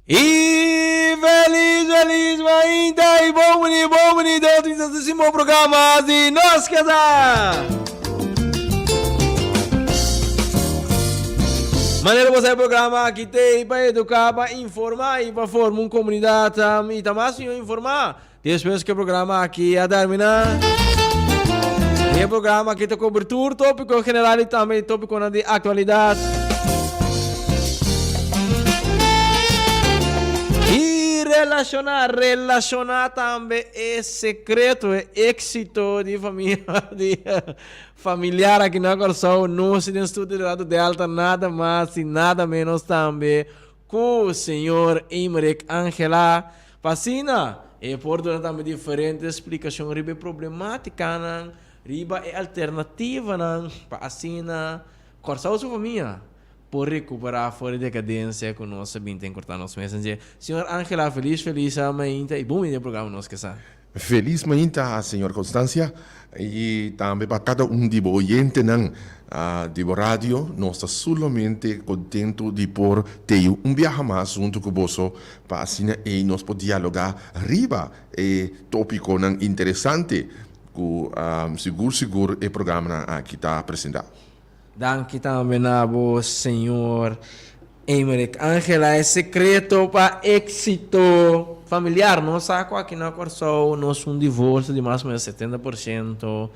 E feliz, ainda e bom bonito, o 30º programa de Nós Casar. Maneira você é programa que tem para educar, para informar e para formar uma comunidade e também informar. Depois que o programa aqui a terminar. É o programa que tem cobertura, tópico general e também tópico de atualidade. Relacionar também é secreto, é êxito de família, de familiar aqui na Corsão. Não se tem estudo de lado de alta, nada mais e nada menos também com o senhor Imrek Angela Pacina. E por também diferentes explicações sobre problemática, riba é alternativa para assina Corsão sua família. Por recuperar fora de decadência com nossa bem cortar nosso messenger. Senhor Angela, feliz amanhã e bom dia programa nós que sabe. Feliz manhã, senhor Constância, e também para cada de oyente de rádio, nós estamos solamente contentos de por ter viaje mais junto com você para assim e nós podemos dialogar riba e tópico interessante que seguro o programa aqui está apresentado. Danke também a vos, senhor Imrek Angela, é secreto para êxito familiar. Nós saco aqui na Corsão, nós um divórcio de mais ou menos 70%.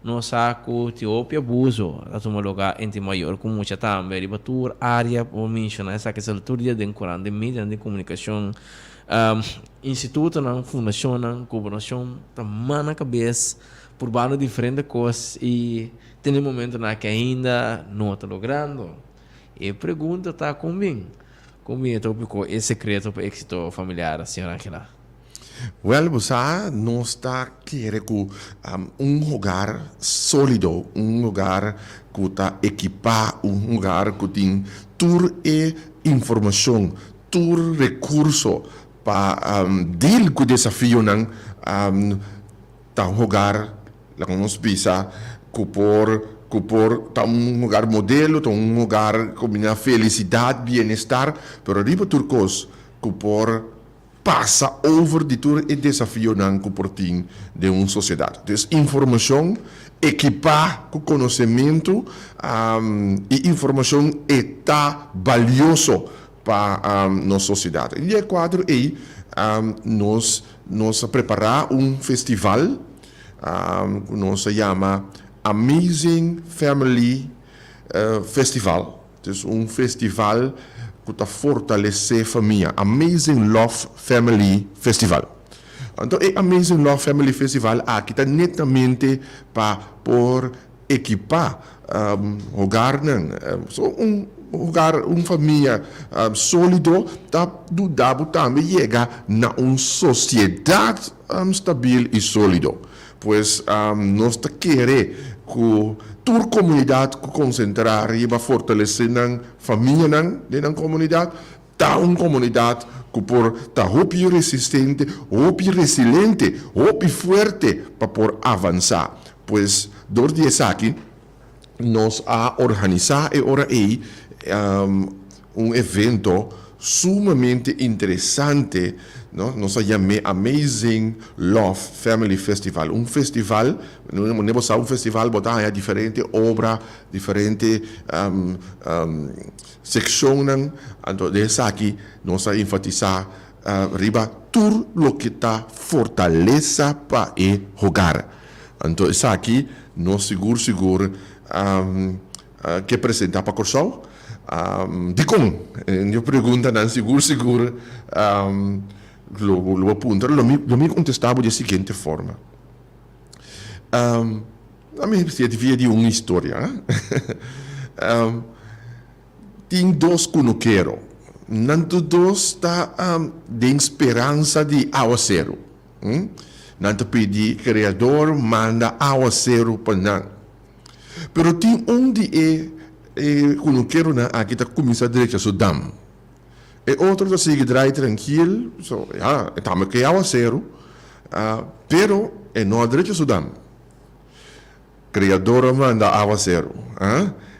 Nós saco Etiópia abuso, a um lugar entre maior com muita também. Ribatur área por mencionar essa que é a altura de encorar de mídia de comunicação, instituto na fundação na cooperação, também na cabeça por várias diferentes coisas e tem um momento na que ainda não está logrando. E a pergunta está comigo tópico é secreto para êxito familiar, senhora Angela. Well, você não está querendo lugar sólido, lugar que está equipado, lugar que tem toda informação, todo recurso para deal com o desafio tá lugar lá que nós pisa que por tá lugar modelo, tá lugar com minha felicidade, bem-estar, pero riba turcos que por passa over de todo o desafio que por tem de uma sociedade. Então, informação, equipar com conhecimento e informação é valioso para nossa sociedade. E é quadro aí nós preparar festival nós se chama Amazing Family Festival. É festival que está fortalecer a família. Amazing Love Family Festival. Então, o Amazing Love Family Festival aqui está netamente para por equipar hogar, uma família sólido, tá dudado também chegar na uma sociedade estável e sólido. Pois nós queremos que toda a comunidade concentrar e fortalecer a família na comunidade, tá uma comunidade que por tá hopi resistente, hopi resiliente, hopi forte para por avançar. Pois desde essa aqui nós a organizar e ora aí evento sumamente interessante, nós chamamos Amazing Love Family Festival. Festival, não festival, botar diferente obra, diferente secções, então dessa aqui nós a enfatizar riba tudo o que está fortaleza para o hogar. Então essa aqui nós seguro que apresentar para a Corsão. De como? Eu pergunto, não seguro, lo apunto. Eu me contestava da seguinte forma. A minha devia de uma história. Tem dois que não quero. Nanto dois está de esperança de aguaceiro. Nanto pedi, Criador manda aguaceiro para nós. Pero tem de quando quero aqui está começando a direita Sudam. E outro que sigue daí tranquilo, estamos que é aguaceiro, pero não a direita Sudam. Criador manda aguaceiro.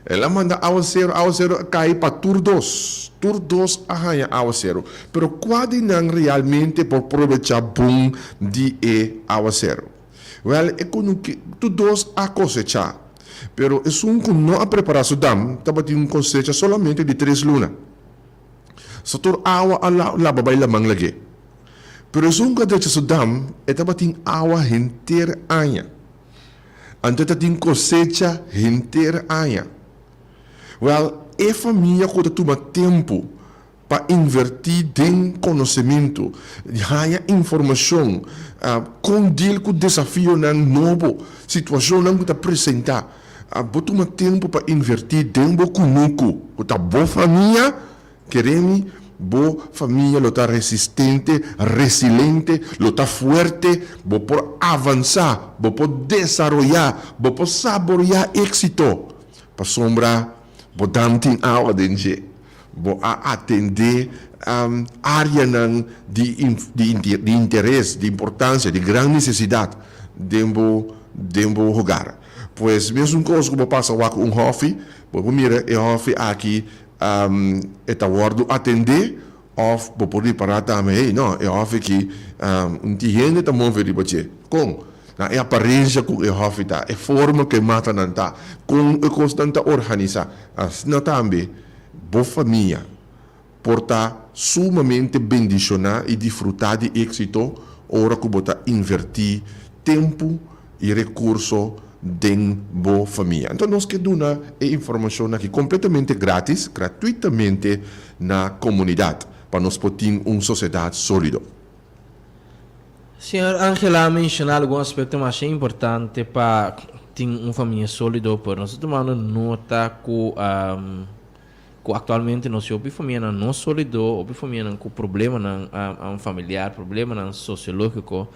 Ela manda awa zero cai para tur 2. Tur 2 ahaya awa zero. Pero quase não realmente por aproveitar bom de awa zero. Well, é quando tu 2 a cosechar. Pero é um que não a preparação dam, tava de cosecha solamente de 3 lunas. Sa tur awa ala babay lamang lagi. Pero é um que de sudam, é tava de awa inteira anya. Ante tá de cosecha inteira anya. Well, é família que toma tempo para invertir em conhecimento, ganhar informação, com deal com desafio na nova situação que está apresentar. Toma tempo para invertir em bo conuco, que boa família, queremos boa família, lo está resistente, resiliente, lo está fuerte, bo por avançar, bo por desarrollar, bo por saborear êxito, para sombra bo damting awa denje bo a atender área de interesse, de importância, de grande necessidade dentro lugar. Pois mesmo coisa que passa com um hofe, bo mira e hofe aqui eta wardo atender of bo pode parar também, não, é hofe que entende também ver de com na é aparência com o hofe tá, é forma que mata não tá, com a constante organizar, assim também, boa família, porta sumamente bendicionar e desfrutar de êxito, hora que bota invertir tempo e recurso em boa família. Então nós que damos a informação aqui completamente grátis, gratuitamente na comunidade, para nós poder uma sociedade sólida. Senhor Angela mencionou algum aspecto mais importante para ter uma família sólida, por nós tomando nota que atualmente nós temos família não sólida, ou família com problema na familiar, problema na sociológico,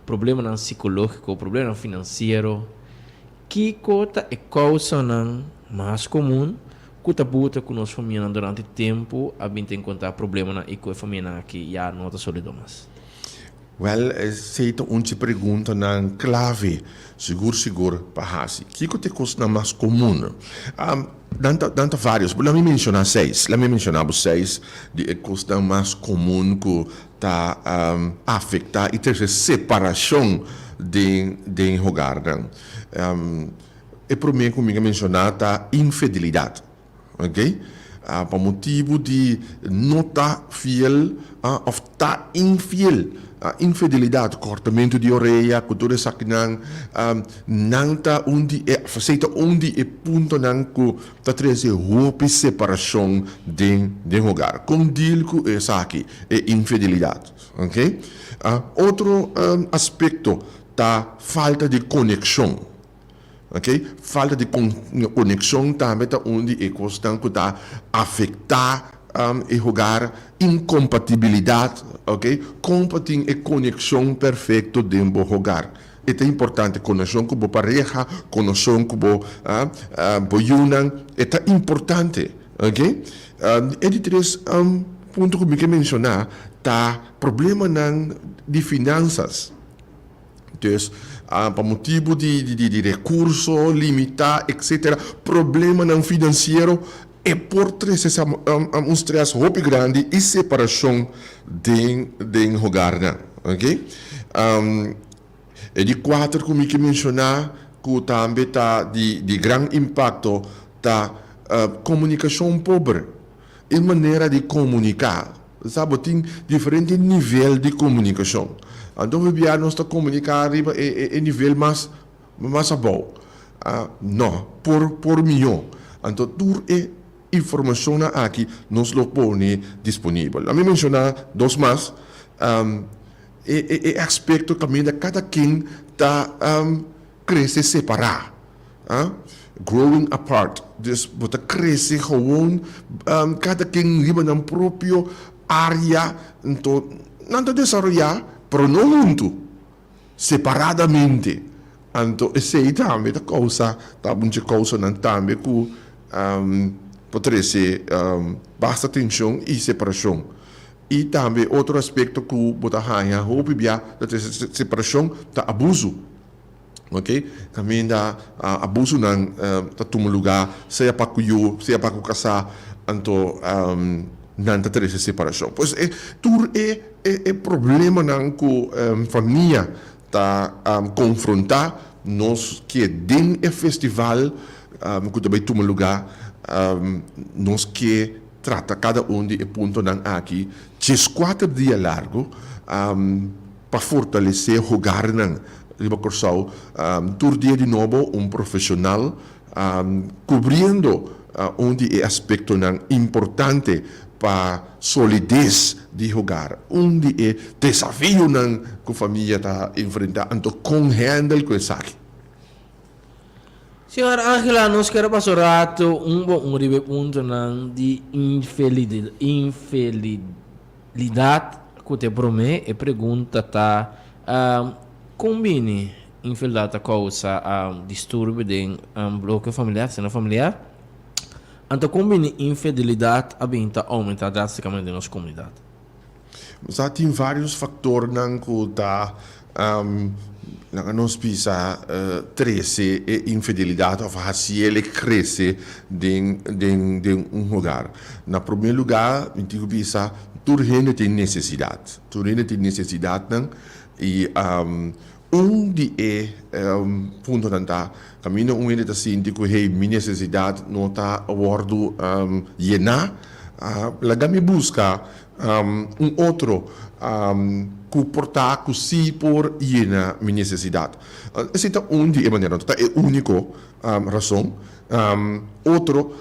problema na psicológico, problema financeiro, que coisa é causa mais comum que tá buta com nossa família durante tempo, a gente encontrar problema na e família que já não está sólida mais. Well, seita onde pergunta na clave, seguro, para hasi. Que te coisa mais comum? Danta vários, mas me mencionar 6. Lá me mencionava 6 de coisa mais comum que tá afetar e ter separação de lugar. E para mim, como eu mencionar, tá infidelidade, ok? Por motivo de não estar fiel ou estar infiel. Infidelidade, cortamento de orelha, cultura sakinang, nanta onde é ponto nang que tá trazendo roupa separação de lugar. Com dilco é aqui é infidelidade, ok? Outro aspecto tá falta de conexão, ok? Falta de conexão também tá onde é constante tá afetar e lugar incompatibilidade, ok? Compartilhar e conexão perfeita dentro do lugar. É importante conexão com a pareja, conexão com o yunan, é importante, ok? E de três pontos que eu mencionar, tá problema de finanças. Então, por motivo de recurso limitado, etc., problema financeiro, é por trás um stress muito grande e separação de lugar, ok? E de 4, como eu mencionar, que também está de grande impacto, tá comunicação pobre, e maneira de comunicar, sabe, tem diferente nível de comunicação. Então, nós estamos comunicar a nível mais bom, não, por milhão. Então, tudo é informação aqui nos lo põe disponível. A mim mencionar 2 mais, é aspecto também de cada quem está crescer separado, growing apart, você cresce gewoon, cada quem vive na própria área, então não desarrollar, pero não junto, separadamente. Então essa é também a causa, muita coisa não também que pode ser baixa tensão e separação. E também outro aspecto que botar a separação da abuso. Ok? Kami da abuso ng tatumuluga, saya pa kuyo, saya pa kukasa, anto nanta tere sa separasyon. Pues tur problema ng ku família ta confrontar nos que din festival ku tabay tumuluga nos que trata cada de ponto ng aqui, 4 dias largo para fortalecer o jogar ng Riba Corsao, tur dia de novo profissional cobrindo onde é aspecto importante para solidez de jogar, onde é desafio que a família está enfrentando, então com handle com isso aqui. Senhora Angela, nós queremos passar rato bom ponto de infidelidade que te promete e pergunta tá combine infidelidade causa distúrbio de bloco familiar, cena familiar. Então combine infidelidade aumenta drasticamente na nossa comunidade. Já tem vários fatores que dá nós pisa 13 infidelidade ou se ele cresce de lugar. Na primeiro lugar, eu digo pisa turhene tem necessidade. Turhene tem necessidade e onde ponto tanta caminho ele está sentindo que minha necessidade não está abordo llenar lá me busca outro que portar que se por llenar minha necessidade esse é onde é maneira é único razão outro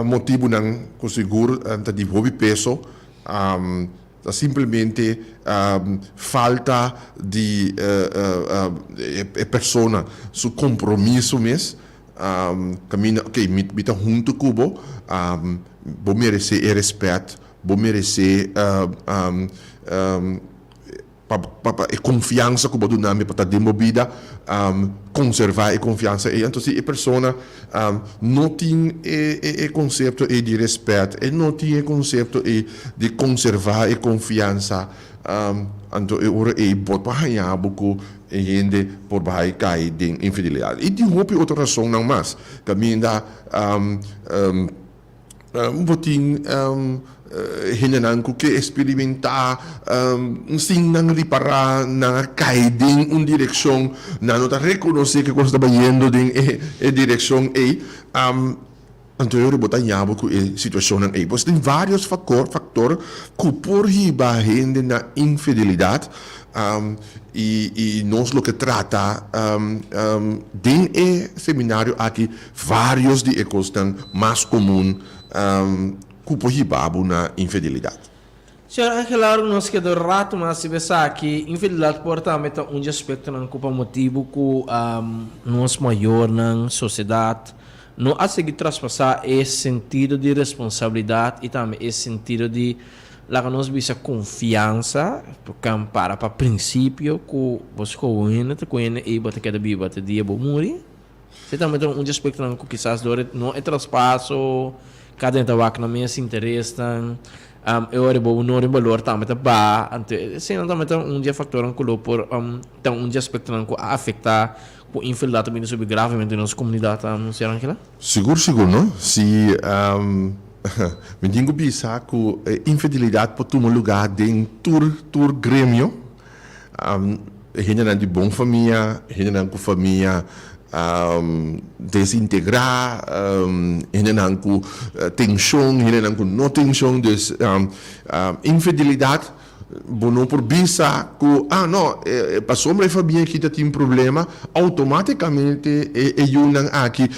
motivo não que seguro tá de hobby peso simplesmente falta de persona, su compromisso mesmo, caminha, ok, me junto cubo, vou merecer respeito, vou merecer confiança que vou dar para demovida, conservar a confiança e então se a pessoa não tem o conceito de respeito e não tem o conceito de conservar a confiança então ora pode ganhar pouco gente por vai cair de infidelidade e de outra razão não mais caminha botin hinanang que experimentar sim não reparar na cair em direção não tá reconhecer que coisa está indo em direção então eu botar nhabo com a situação aí pois tem vários fatores que por riba gente na infidelidade e nós lo que trata em seminário aqui vários de ecostan mais comum cupo hibabu na infidelidade. Senhora Angela, nós queremos rato mas se pensar que infidelidade portanto é aspecto não culpa motivo que nós maior na sociedade não a seguir traspassar esse sentido de responsabilidade e também esse sentido de lá que nós visa confiança para princípio que você conhece e você quer viver até dia bom morrer. Você também tem aspecto não que quizás não é traspasso cada entidade na minha interesse eu era bom não é valor também tá ba ante se não também tem fator que por tem aspecto não que afeta o infidelidade também sobre gravemente na nossa comunidade não será aquela seguro não se me digo bisa que infidelidade pode tomar lugar dentro do grêmio gente não de bom família gente não com família desintegrar, não com tensão, não com não tensão, infidelidade, não por bisa que não, passou uma família que tem problema, automaticamente eu não aqui,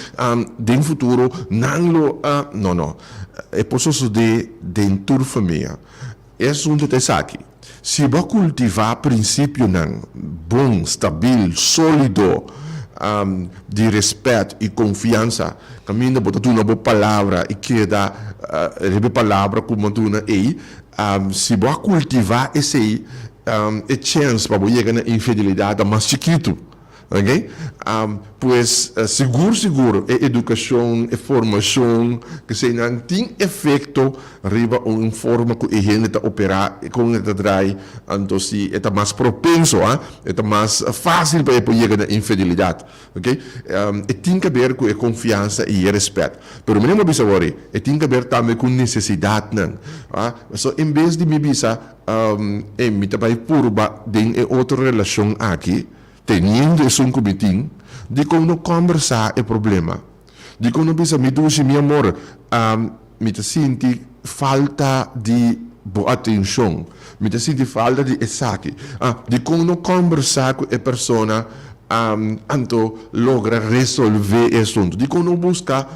no futuro não, é possível de dentro da família, é um detalhe aqui. Se vai cultivar princípio não bom, estável, sólido de respeito e confiança, caminho botar uma boa palavra e que dá a palavra como tu na aí, se vai cultivar esse é chance para chegar na infidelidade mais chiquito, Ok? Pues seguro, a educação, a formação, que se não tem efeito riba uma forma que a gente está operar com a trai, então se é mais propenso, é mais fácil para chegar na infidelidade. Ok? E tem que ver com a confiança e o respeito. Pero me não bisa worry, e tem que ver também com necessidade, não. So, em vez de me bisa, me trabalhar puro em outra relação aqui, teniendo un comitín, de como no conversar el problema. De como no bisa, me dice, mi amor, me te sienti falta de boa atenção, me te sienti falta de esaki. De como no conversar con la persona, anto logra resolver el asunto. De como no busca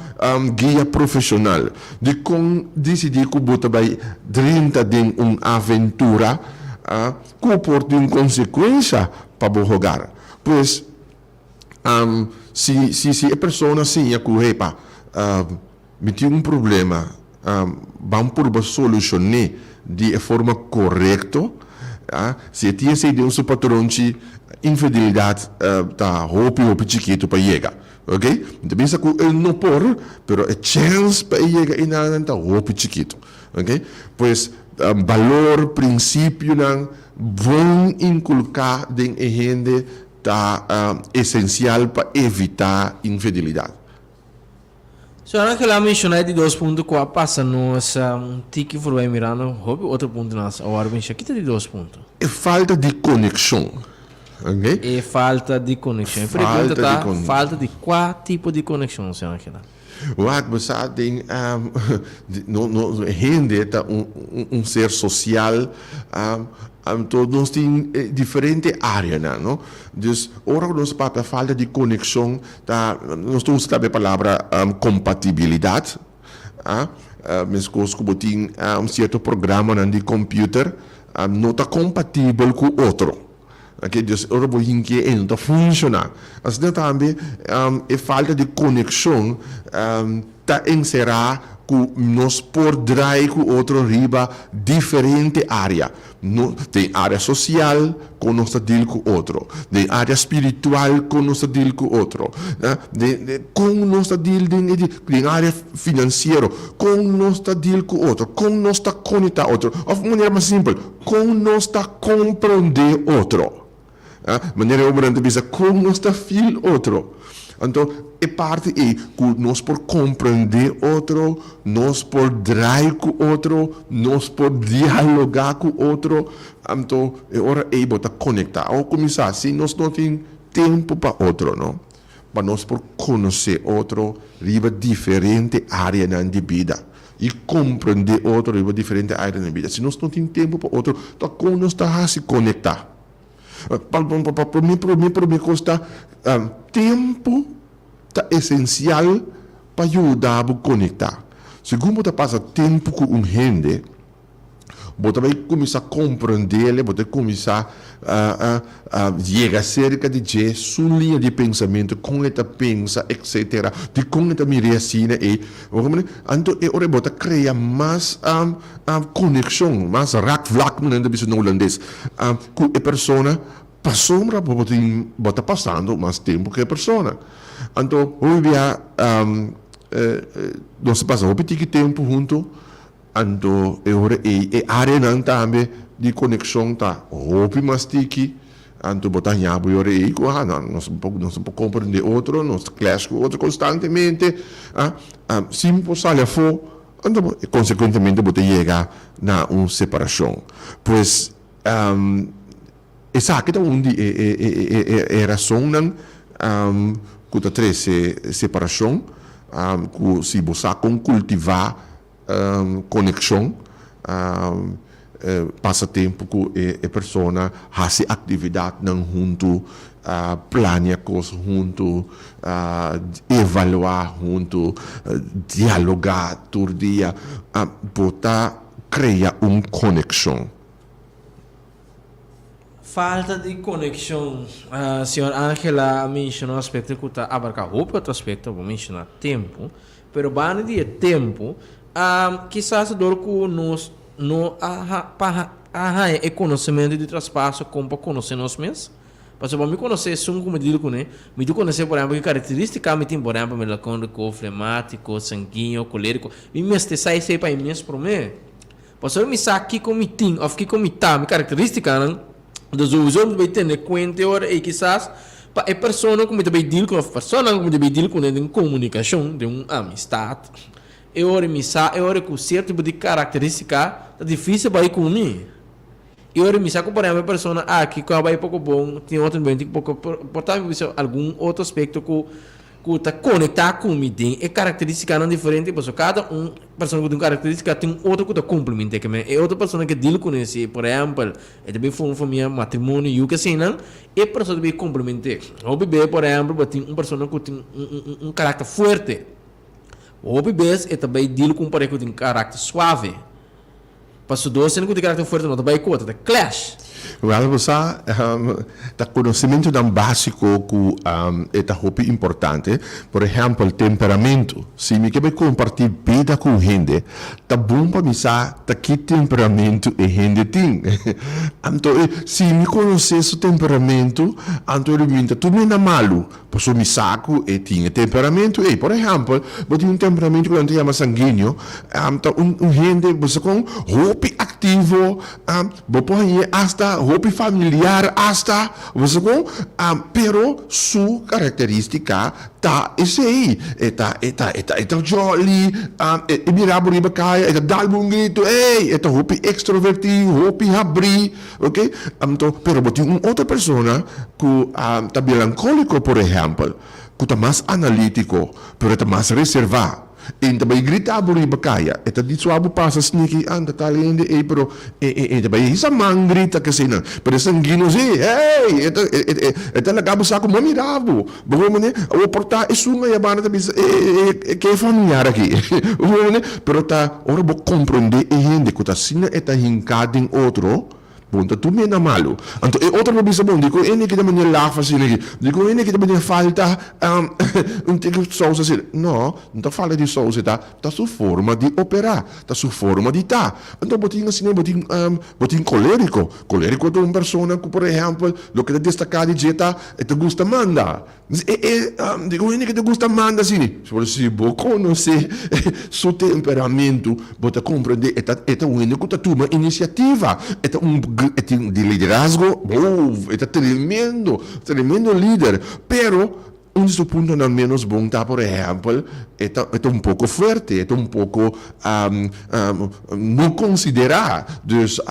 guia profissional. De como decidir que bota vai 30 de uma aventura, que pode ter consequência para o hogar. Pues, se a pessoa sim a correpa me tem um problema, vamos por solucionar de forma correta, se tinha sido um patrão de infidelidade, tá roupa chiquito para chegar, ok? Então pensa que ele não pode, pero a chance para chegar e nada tá roupa chiquito, ok? Pues valor, princípio não vão inculcar em gente essencial para evitar infidelidade. Senhora, que lá mencionei de 2.4 passa nos tique for vai mirando, houve outro ponto nas hora bem aqui de 2 pontos. É falta de conexão, ok? É falta de conexão. Pergunta tá falta de qual tipo de conexão, senhora que lá. Wat você tem gente tá ser social, então nós tem diferente área, não? Dus ora nós para falta de conexão, tá nós temos também a palavra compatibilidade, mas como tem certo programa de computer, não está compatível com outro. Okay, dus er wordt geen keer in te functionar. Als dat também falta de conexão, tá encerrar que nós podemos com outro riba diferente área. Tem área social, com nós deal com outro. Tem área espiritual, com nós deal com outro. Com nós deal tem área financeira, com nós deal com outro. Com nós conectar outro. Of maneira mais simples, com nós compreender outro. Maneira operante bisa como nós está fil outro. Então, é parte é que nós por compreender outro, nós por drive com outro, nós por dialogar com outro. Então, é hora é botar conectar. Ao começar, se nós não temos tempo para outro, não? Para nós por conhecer outro, riba diferente área na vida. E compreender outro, riba diferente área na vida. Se nós não temos tempo para outro, então como nós está a se conectar? Para mim custa tempo tá essencial para ajudar a conectar. Segundo você passa tempo com um gente, você vai começar a compreender, você vai começar a chegar cerca de você, sua linha de pensamento, como ele pensa, etc. De como ele me raciocina e então é hora você criar mais conexão, mais raakvlak, não é no holandês, com a pessoa passou para você passando mais tempo que a pessoa. Então, hoje nós passamos um pouquinho tempo junto. Então, é área não também de conexão tá roupa mais tiki. Então, botar nhabo e nós não compreender outro, nós clash com outro constantemente. Se possível for, então, consequentemente, você chegar na uma separação. Pois, essa aqui é onde é razão não que tá três separação, que se você cultivar conexão, passa tempo com a pessoa, faz atividade não junto, planeia coisas junto, evaluar junto, dialogar todo dia, botar, criar uma conexão. Falta de conexão. A senhora Angela mencionou o aspecto que está abarcando outro aspecto, vou mencionar tempo, pero bane de tempo, quizás dor que nós não é conhecimento de traspasso como para conhecer nós mesmos, Porque para me conhecer, sou como digo com ele, me tu conhecer, por exemplo, que característica me tem, por exemplo, melancólico, flemático, sanguíneo, colérico, e me este sai para imenso para mim. Porque me sabe que como tem, ou que como tá, minha característica, não? Dus sowieso vai ter conta ora e quizás para a pessoa como também deal com a pessoa como também deal com uma comunicação de uma amistade e ora me sa e ora com certo tipo de característica é difícil para ir comigo e ora me sa com por exemplo a pessoa que vai pouco bom tem outro bem pouco portanto algum outro aspecto que está conectado com o tem é característica não diferente porque cada pessoa que tem característica tem outra que está complementa que é outra pessoa que deal com esse por exemplo é também foi uma família matrimônio e o que assim não é pessoa também complementa o bebê por exemplo tem uma pessoa que tem caráter forte o bebê é também deal com um pareja que tem caráter suave para os dois que tem caráter forte não também conta clash. Well, você tá conhecimento tão básico que é muito importante. Por exemplo, o temperamento. Se me quer compartilhar vida com gente, tá bom para mim saber que temperamento a gente tem. Então, se me conhecer esse temperamento, então eu me tu me malu, posso me saco e tinha temperamento. E por exemplo, eu tenho temperamento que não chama sanguíneo. Então, gente você com hope ativo, pode hasta hope familiar hasta você com pero su característica tá esse aí eta jolly e mirabo riba kaya eta dalbong grito eta hope extrovertido hope abri ok então pero botin outra persona que tá melancólico por exemplo que tá mais analítico pero tá mais reservado en também grita por riba kaya eta di suabo passa sneaky anda talende pero também isa man grita kasi na pero sanguino si eta nagabo sa ako mamirabo bago mo ne o porta isunga yabana tabi que familiar aqui pero ta ora bo comprende e gente que ta sina eta hinkading outro punto tu me na malo anto e outro bisa bom dico ene que também lafa assim aqui dico ene que também falta tipo sousa assim não fala de sousa tá sua forma de operar tá sua forma de tá então botinho assim botinho colérico é uma pessoa que por exemplo lo que destacar de jeta te gusta manda digo ene que te gusta manda assim se você bo conhecer seu temperamento bota compreender eta um ene que tá toma iniciativa eta de liderazgo, é tremendo líder, pero um dos pontos não menos bom tá, por exemplo, é um pouco forte, é um pouco não considerar, dus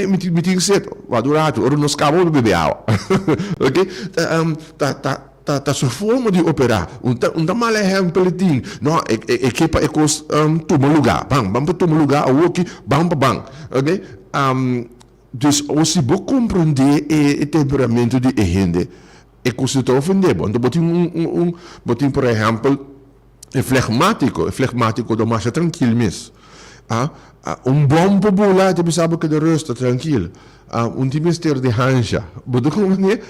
me tem que ser, adorado, ora nos acabou de beber água, ok? Tá sua forma de operar. Mal exemplo tem, não é que para tomar lugar, vamos tomar lugar, o que vamos, ok? Dus als je ook compreender het temperamento de gente, é que você está ofendendo. Então, botem, por exemplo, flegmático do mais tranquilo mesmo. Bom popular, você sabe que de resta tranquilo. Time de hancha. Botem como né?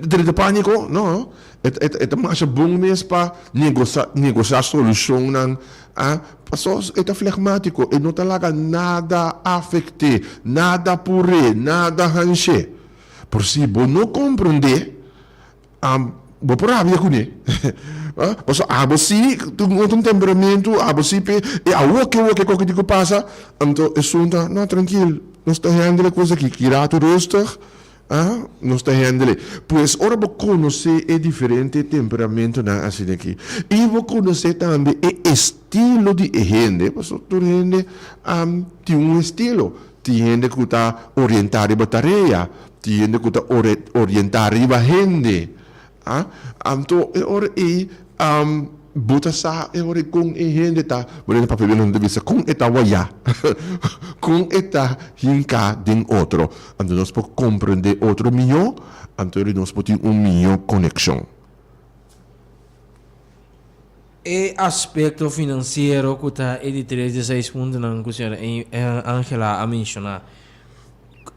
De pânico, não. É mais bom mesmo para negociar solução, Pessoas é flegmático e não talaga nada afecte, nada pure, nada hanche. Por si bo não compreender, bo por havia com ele. Porque você tem um temperamento, você o que digo passa, então é sunta, não tranquilo, não está handle coisa que kirato rustig. Não está handle. Pois, ora vou conhecer é diferente temperamento na assim aqui. E vou conhecer também o estilo de gente. Porque tu gente tem um estilo. Tem gente que está orientada para tarefa. Tem gente que está orientada para gente. Então, ora bota sa ora com gente tá morando para pegar não vista com eta waya com eta hinka den outro então nós podemos compreender outro melhor então nós podemos ter melhor conexão e aspecto financeiro que está de 36 pontos na que a Angela a mencionar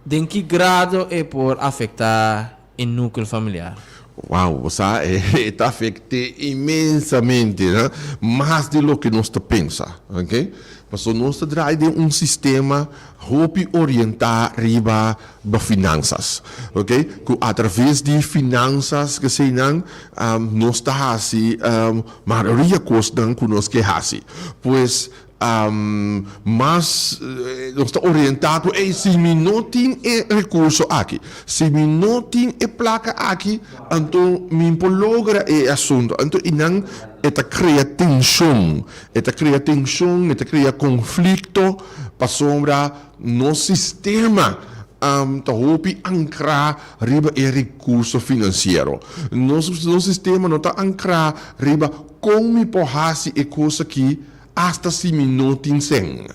de que grado é por afetar o núcleo familiar Wow, o sea, te afecta imensamente, né? Mais de lo que nós pensa, ok? Mas nós traz de sistema que orientar riba das finanças, ok? Que através de finanças que se não, nós está assim, maioria coisa que nós que assim, pois mas nós está orientado se me não tem recurso aqui, se me não tem placa aqui, então me logra o assunto, então e não cria tensão, cria conflito para sombra no sistema. Tá hopi ancrar riba e recurso financeiro. Nosso sistema não está ancrar riba como porrasi e coisa que hasta se me não tem sem.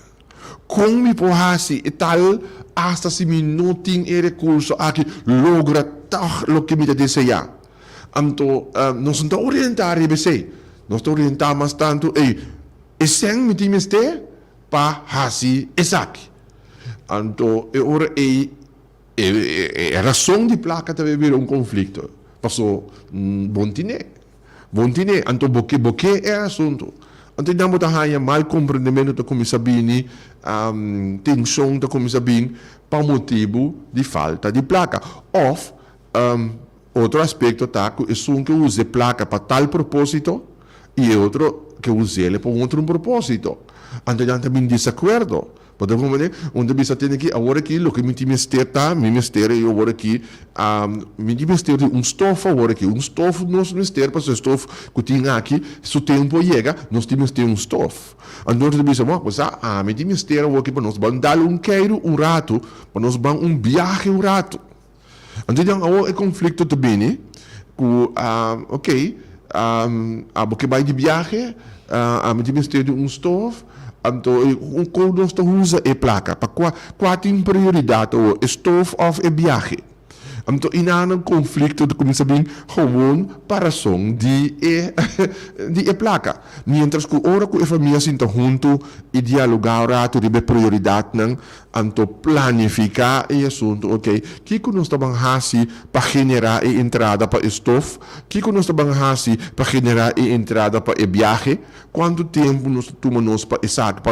Como porrasi e tal hasta se me não tem recurso aqui logra tal lo que me deseja. Então, nós não estamos orientando riba sei. Nós estamos orientando mais tanto e sem me tem este para hasi exato. Então, ora a razão de placa também vira conflito. Passou bom tine. Então, porque é assunto. Então, não botar aí mal compreendimento da como sabine, tensão da como sabine, por motivo de falta de placa. Ou, outro aspecto tá que é um que use placa para tal propósito e outro que use ele para outro propósito. Então, não tem desacordo. Podemos ver onde bisa tem aqui agora aqui lo que me mister tá me mister e agora aqui me mister estofa agora aqui estofa nós mister para estofa que tinha aqui se o tempo chega nós temos ter estofa andor de bisa mas me mister agora aqui para nós vamos dar queiro rato para nós vamos viaje rato então agora é conflito também né ok porque vai de viaje me mister estofa. Então, como nós usamos a placa, para qual tem prioridade, o estofa ou a viagem. Então, há um conflito de como saber, gewoon para som de placa. Mientras que ora que a família se junto e dialogar rato de prioridade, então planificar o assunto, ok? Que nós estamos fazendo para generar a entrada para estofa? Que nós estamos fazendo para generar a entrada para a viagem? Quanto tempo nós tomamos para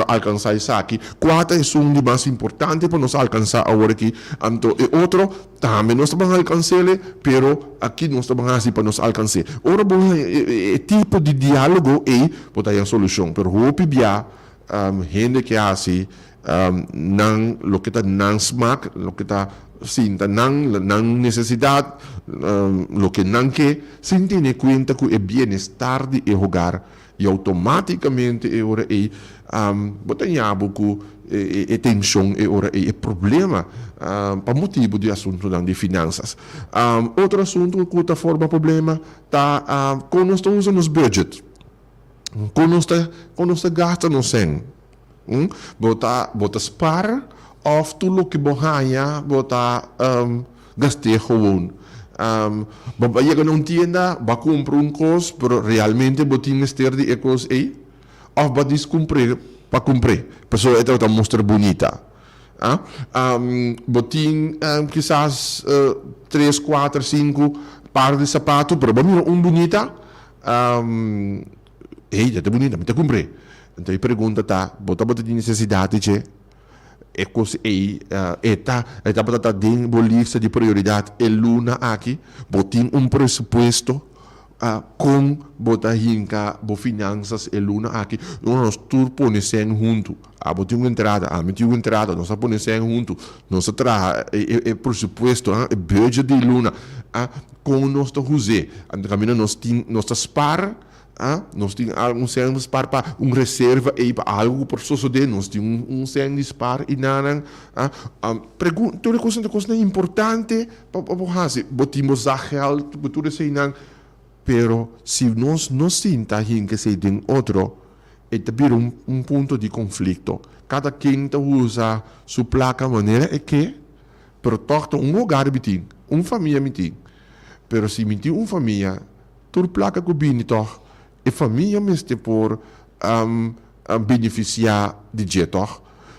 alcançar isso aqui? Qual é o de mais importante para nós alcançar agora aqui? Então, e outro, também nós estamos alcançando, pero aqui nós estamos fazendo para nós alcançar. Ora, tipo de diálogo é botar a solução, pero hope bia gente que assim não lo que está não smack, lo que está sinta não necessidade, lo que não quer, sem ter conta que é bem-estar de jogar e automaticamente é ora botar que tensão é ora é problema para motivo de assunto de finanças. Outro assunto que está forma problema tá quando nós estamos usando os budget, quando nós gasta no sen, bota spar ou tudo que borraia bota gastei gewoon. Vai chegar numa tienda, vai comprar coisa, mas realmente botin ester de coisa aí, ou vai descumprir para comprar. Pessoa é tão mostra bonita. Botin quizás 3, 4, 5 par de sapatos, pero vai mirar bonita. Já está bonita, mas te comprei. Então, pergunta tá, bota de necessidade, che? É coisa aí, tá para dentro da lista de prioridade, é luna aqui, botin presupuesto, com botar hinca, bo finanças, é luna aqui, nós tudo põe sem junto, botin uma entrada, nós põe sem junto, nós traz presupuesto, budget de luna, com nós tá usando, então, nós tá spar, nós temos certo spar para reserva e para algo por suceder, nós temos certo spar e nada. Toda coisa importante para fazer, botamos a gel, tudo isso não. Pero se nós não sentimos que se tem outro, é também ponto de conflito. Cada quem usa sua placa maneira é que, pero torta lugar biting, família biting. Pero se me tem família, toda placa que bini toch. E família mesmo por beneficiar de jeito.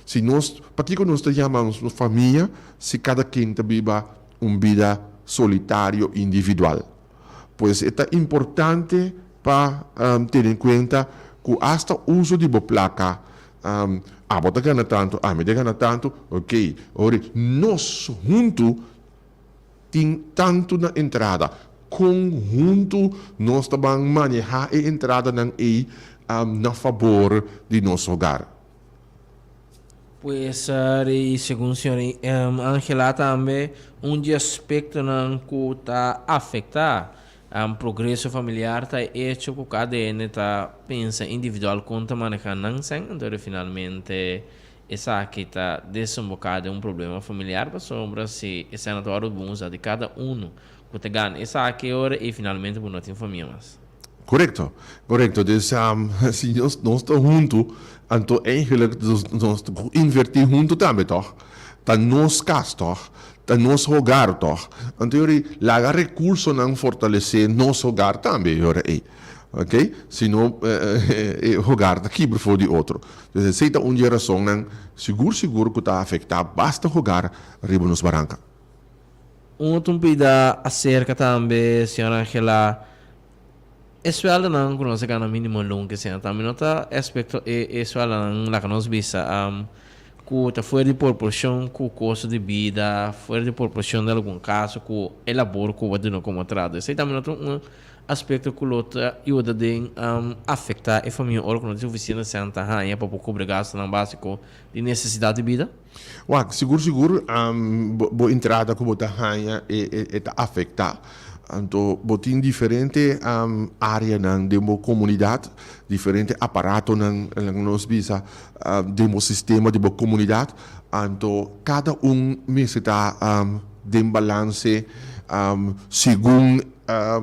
Se nós, para que nós chamamos família, se cada quem viva uma vida solitária individual. pues é importante para ter em conta que hasta uso de placa bota gana tanto, me gana tanto, ok. Ora, nós junto tem tanto na entrada, conjunto nós também manejar a entrada na favor de nosso hogar. Pues, e segundo o senhor Angela, também aspecto que está afetar progresso familiar está hecho que cada um está pensa individual conta manejar não sem então finalmente essa aqui está desembocada em problema familiar para sombra se esse é natural bom de cada que te ganha essa aqui hora e finalmente por não ter família mais. Correto. Dus se nós estamos juntos, então eigenlijk nós invertir juntos também, toch? Tá nos caso, toch? Tá nos hogar, toch? Então, laga recurso não fortalecer nos hogar também, ok? Senão, hogar tá quebra for de outro. Então, se tá uma geração, não, seguro que tá afetar, basta hogar, riba nos barranca. Outro pida acerca também, senhora Angela, escola não conhece que na mínimo longo que seja também nota aspecto escola não lá que nós visa que está fora de proporção com o custo de vida, fora de proporção de algum caso com o elaboro que vai como trado. Isso também nota aspecto que o ajuda a afetar a família ou quando a oficina senta para cobrir gasto não básico de necessidade de vida. Seguro, boa entrada que botar ranha está afetar. Então, botin diferente área de uma comunidade, diferente aparato na nos visa de um sistema de uma comunidade. Então, cada necessita de balance segundo a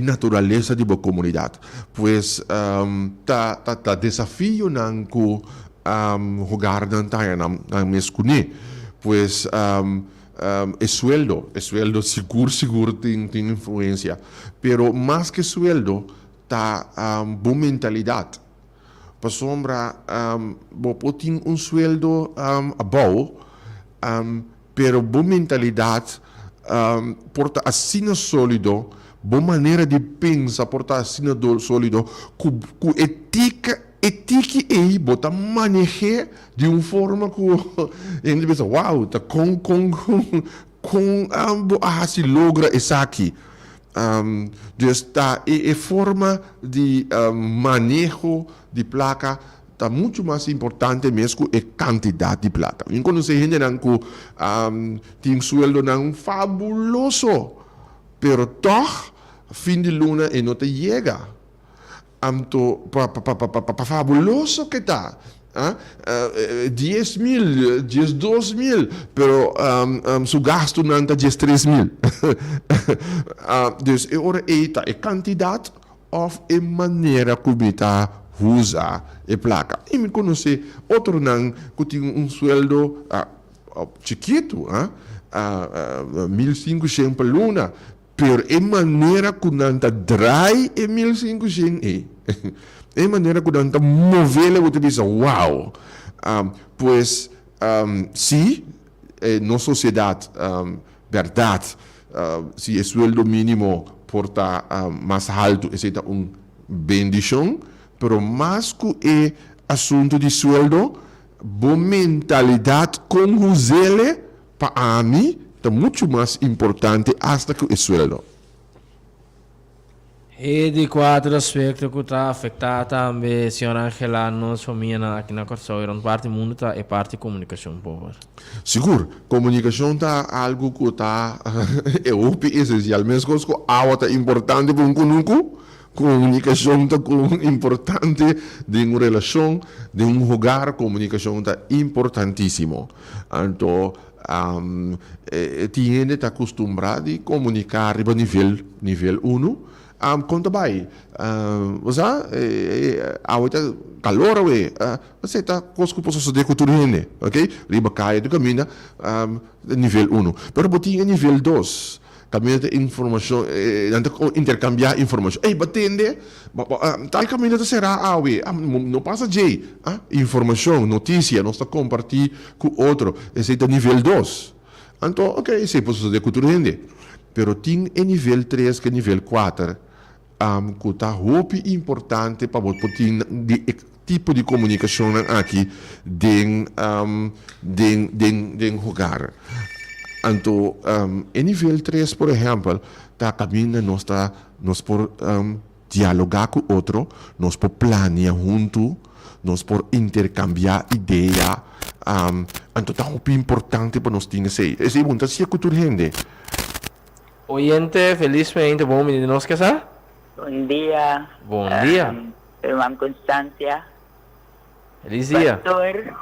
natureza de uma comunidade. Pois, tá desafio não que jogar na mescune. Pois, el sueldo seguro tiene influencia, pero más que sueldo, está buena mentalidad. Para sombra, tiene un sueldo above, pero buena mentalidad, porta assim sólido, boa maneira de pensar, porta assim sólido, com ética e bota manejar de uma forma que a gente pensa, uau, tá se logra isso aqui. Tá, e forma de manejo de placa está muito mais importante mesmo que a quantidade de placa. Quando se gente que tem sueldo não fabuloso, pero toch, fim de luna e não te chega. Fabuloso que está. 10.000, 12.000, pero su gasto não está 13.000. Dus agora é a quantidade ou a maneira como está usa a placa. E me conhece outro não que tem sueldo chiquito, 1.500 por luna. Pero a maneira que não está drai é 1.500 é maneira que não está mover você pensa, uau. Pois, sim, na sociedade, verdade, se o sueldo mínimo porta mais alto, esse é bendição, pero mais que é assunto de sueldo, boa mentalidade com o zelo para mim, é muito mais importante hasta que o sueldo. E de quatro aspectos que está afetado também, senhora Angela, nós família aqui na Corsão, parte mundo é parte comunicação, por Seguro, comunicação está algo que está essencial, mesmo que a outra importante para comunicação está importante de uma relação, de um hogar, comunicação está importantíssimo. Então, tinha está acostumado a comunicar a nível 1. Conta bem, você a calor você está com os cupos de cultura, ok? Riba caia de caminho nível 1, pero botinha nível 2. Caminho de informação, intercambiar informação. Batende, tal caminho será não passa de informação, notícia, nós está compartilhando com outro. Esse é nível 2. Então, ok, se posso de cultura, pero tem em nível 3 que nível 4 que está muito importante para você ter de tipo de comunicação aqui dentro lugar. Então, em nível 3, por exemplo, está caminhando nós por dialogar com outro, nós por planear junto, nós por intercambiar ideia. Então, está muito importante para nós ter esse. Esse é muito assim que tu rende. Oyente, felizmente, bom menino, nos casar? Bom dia. Bom dia. Irmã Constância. Feliz dia. Pastor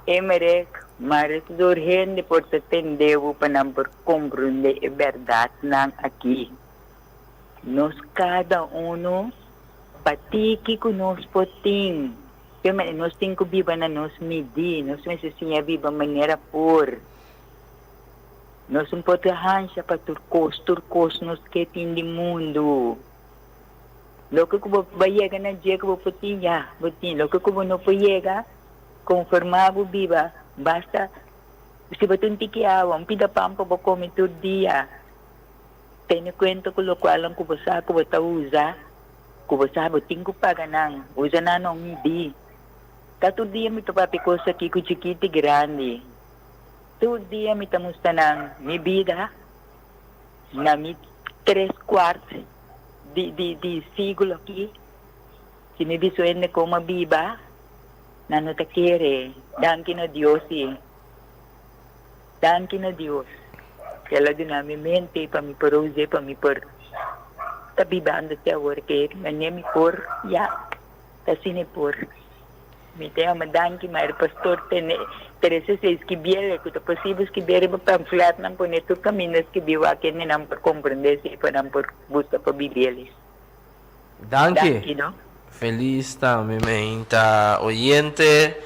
Emmerich, mas urgente por te atender para por compreender a verdade não aqui. Nós cada um patiki que nós podemos. Nós temos que viver na nossa medida, nós precisamos viver de maneira por. Nós não podemos arranjar para turcos nos que tem de mundo. Logo que vai chegar na dia que vou potinha, logo que não pode chegar, conformado viva, basta se você tem que água, pida pampa para comer todo dia. Tenha conta com o qual que você usa, que você tem que pagar não, usa não midi. Todo dia me topa coisa aqui com chiquita e grande. Todo dia me estamos tanang mi vida na mi 3/4 de siglo aqui. Se me visuene como viva, na não te quere. Danke na Dios eh. Danke na Dios. Kaya din namin mente pa mi porose pa mi por. Tabibaan da siya worker. Manya mi por ya. Kasi ni por. Mi te amadan ki may pastor Teresa se escribiera que te posible escribir un pamphlet nan poner tu caminos que viva que ni nan por comprender si para por buscar para vivir. Danke. Danke, ¿no? Feliz también, oyente.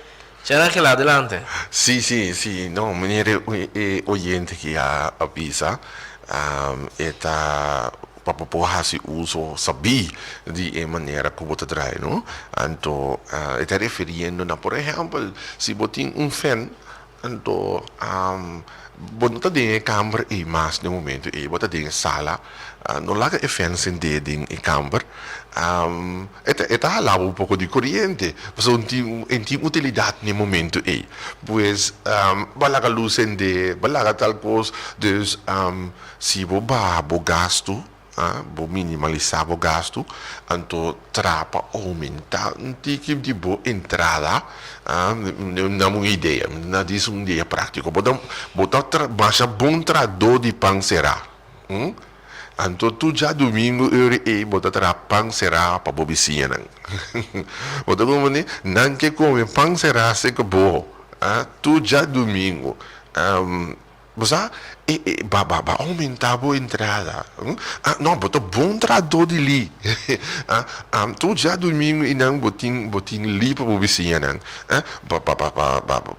Ángela, adelante. Sí. No, meneer oyente que avisa, eta papapuhasi uso sabi di maneira como te trai, no? Anto, está referindo na, por exemplo, se botin fan, anto, bota dentro câmara e mais no momento e bota dentro sala, não larga fan sem dedinho em câmara, eta halava um pouco de corrente, mas não tem utilidade no momento e, pois, balaga luz de, balaga tal coisa, dus, se bo gasto vou minimalizar o gasto, então trapa aumentar um tipo de boa entrada, não é uma ideia, não é uma ideia prática. Botar baixa bom trador de pão será, então tu já domingo eu botar pão será para bobicinha não, botar como né, não quer comer pão será se que bom, tu já domingo você aumentar a entrada. Não, botou bom trador de li. Tu já domingo e não botin li para o vizinho, não.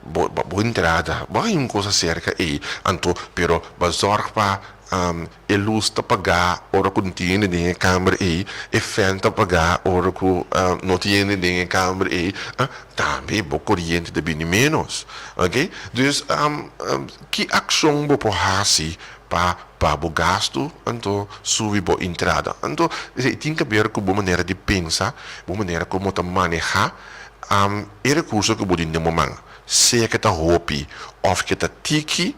Boa entrada. Vai uma coisa cerca aí. Então, pero bazar para luz tá pagar, ora que não tinha nem câmera aí, fan tá pagar, ora que não tinha nem câmera aí, também boa corrente de bem menos, ok? Então, que ação vou fazer para o gasto, então subir a entrada. Então, tem que ver com a maneira de pensar, a maneira como tá manejar o recurso que você tem no momento. Se é que tá hobby, ou que tá tiki,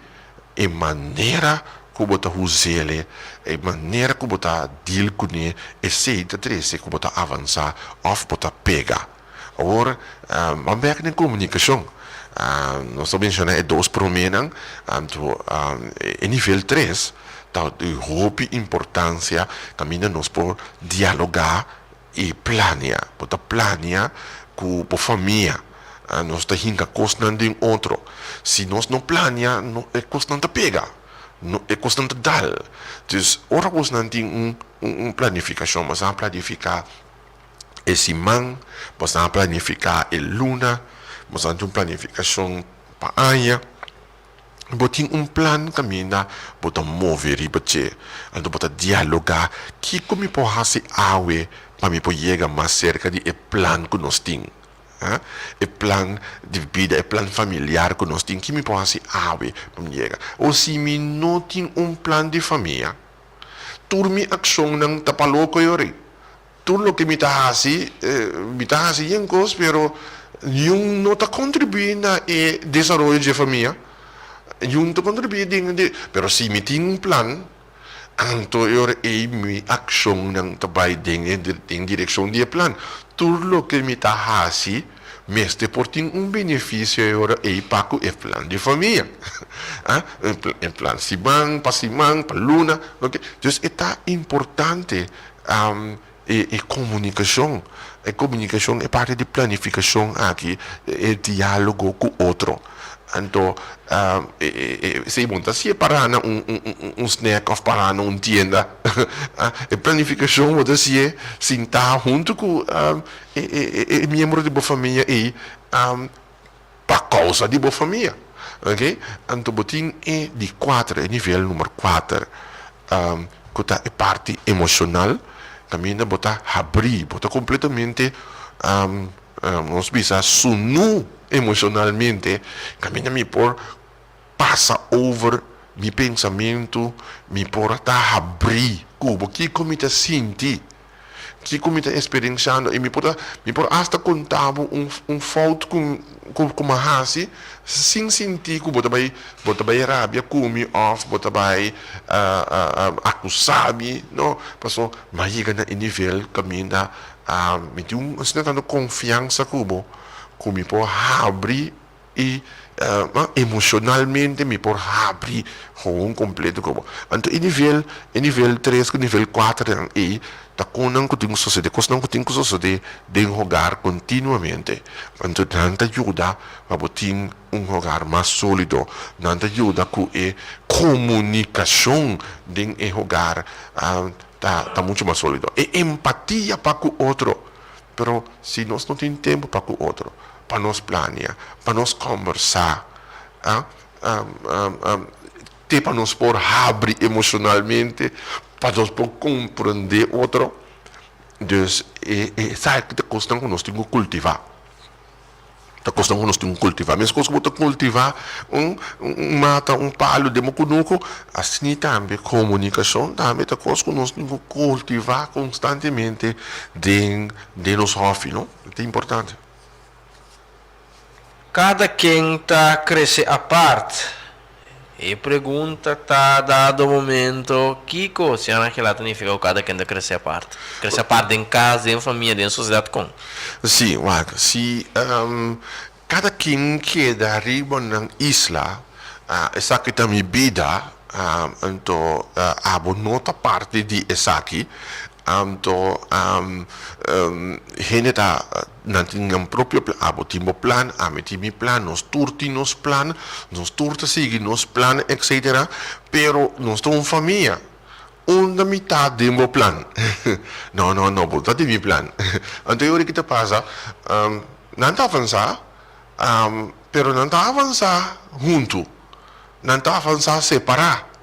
e maneira como tá usele, e maneira como tá deal com ele, e sei da trece como tá avançar, ou tá pegar. Agora, uma máquina de comunicação, nós estamos mencionando dois promenas, em nível 3, tá de roupa importância, caminha nós por dialogar e planear, botar planear com a família. Nós estamos hinca constante em outro. Se nós não planear, é constante pegar. É constante dar. Então, ora nós não temos planificação, mas vamos planificar esse man, mas vamos planificar a luna, mas vamos ter uma planificação para a anha. Botin plan caminha, bota mover e bater, então bota dialogar, que como pode fazer awe para me poder chegar mais cerca de plan que nós temos. E plan de vida, e plan familiar que nós temos que me pode ave, ou se me não tem plan de família, turmi aksyon ng tapaloko yori. Tulo que me está haciendo cosas, pero yung no ta contribuye na desarrollo de familia, yung ta contribuye pero si me ting plan, ang to yor mi aksyon ng tabay ding direksyon di plan. Tulo que me está haciendo, meste por ting beneficio yor paku plan de familia. En plan simang, pasimang, paluna, okay? Entonces, está importante comunicação. A comunicação é parte de planificação aqui, é diálogo com o outro. Então, se monta se parar snack ou parar numa tienda, a planificação pode ser sentar junto com o membro de boa família e para causa de boa família. Ok? Então, botin é de 4, nível número 4, que é parte emocional. Caminha botar abrir, botar completamente nos bisa sunu emocionalmente, caminha me por passa over mi pensamento, me por tá abrir, cubo que como te senti, que como te experienciando e me por hasta contava fault com uma hasi sem sentir que bota vai rabia kumi off bota vai acusar-me não passou mas chega na nível caminha me tem tanto confiança kubo me por abrir e emocionalmente me por abrir com completo kubo então em nível 3 com nível 4 e ta kunang ko ting sucede, kos nang ko ting sucede de hogar continuamente. Então, nanta ajuda a botin hogar mais sólido, nanta ajuda com comunicação de hogar tá muito mais sólido. E empatia para com o outro. Pero se nós não temos tempo para com o outro, para nós planear, para nós conversar, para nós por abrir emocionalmente, para nós por compreender outro. Dus, sabe que te custa que nós temos que cultivar. Te custa que nós temos que cultivar. Mas quando você cultivar mata, palo de mocunuco, assim também, comunicação, também te custa que nós temos que cultivar constantemente de nos hobby, não? É importante. Cada quem está crescendo à parte. E pergunta está dado o momento, Kiko, se ela significa cada quem está crescer a parte. Crescer a parte em casa, em família, em sociedade com. Sim, se cada quem queda arriba na isla, essa que está minha vida, então, a nota parte de essa aqui, então, gente tá nanti próprio plan, timo plan, nos turti nos plan, nos turta sigue nos plan, etc. Pero nós somos família. Una metade do plan. não, volta de mi plan. Então, o que te passa, não está avançar, pero não está avançar junto. Não está avançar separar.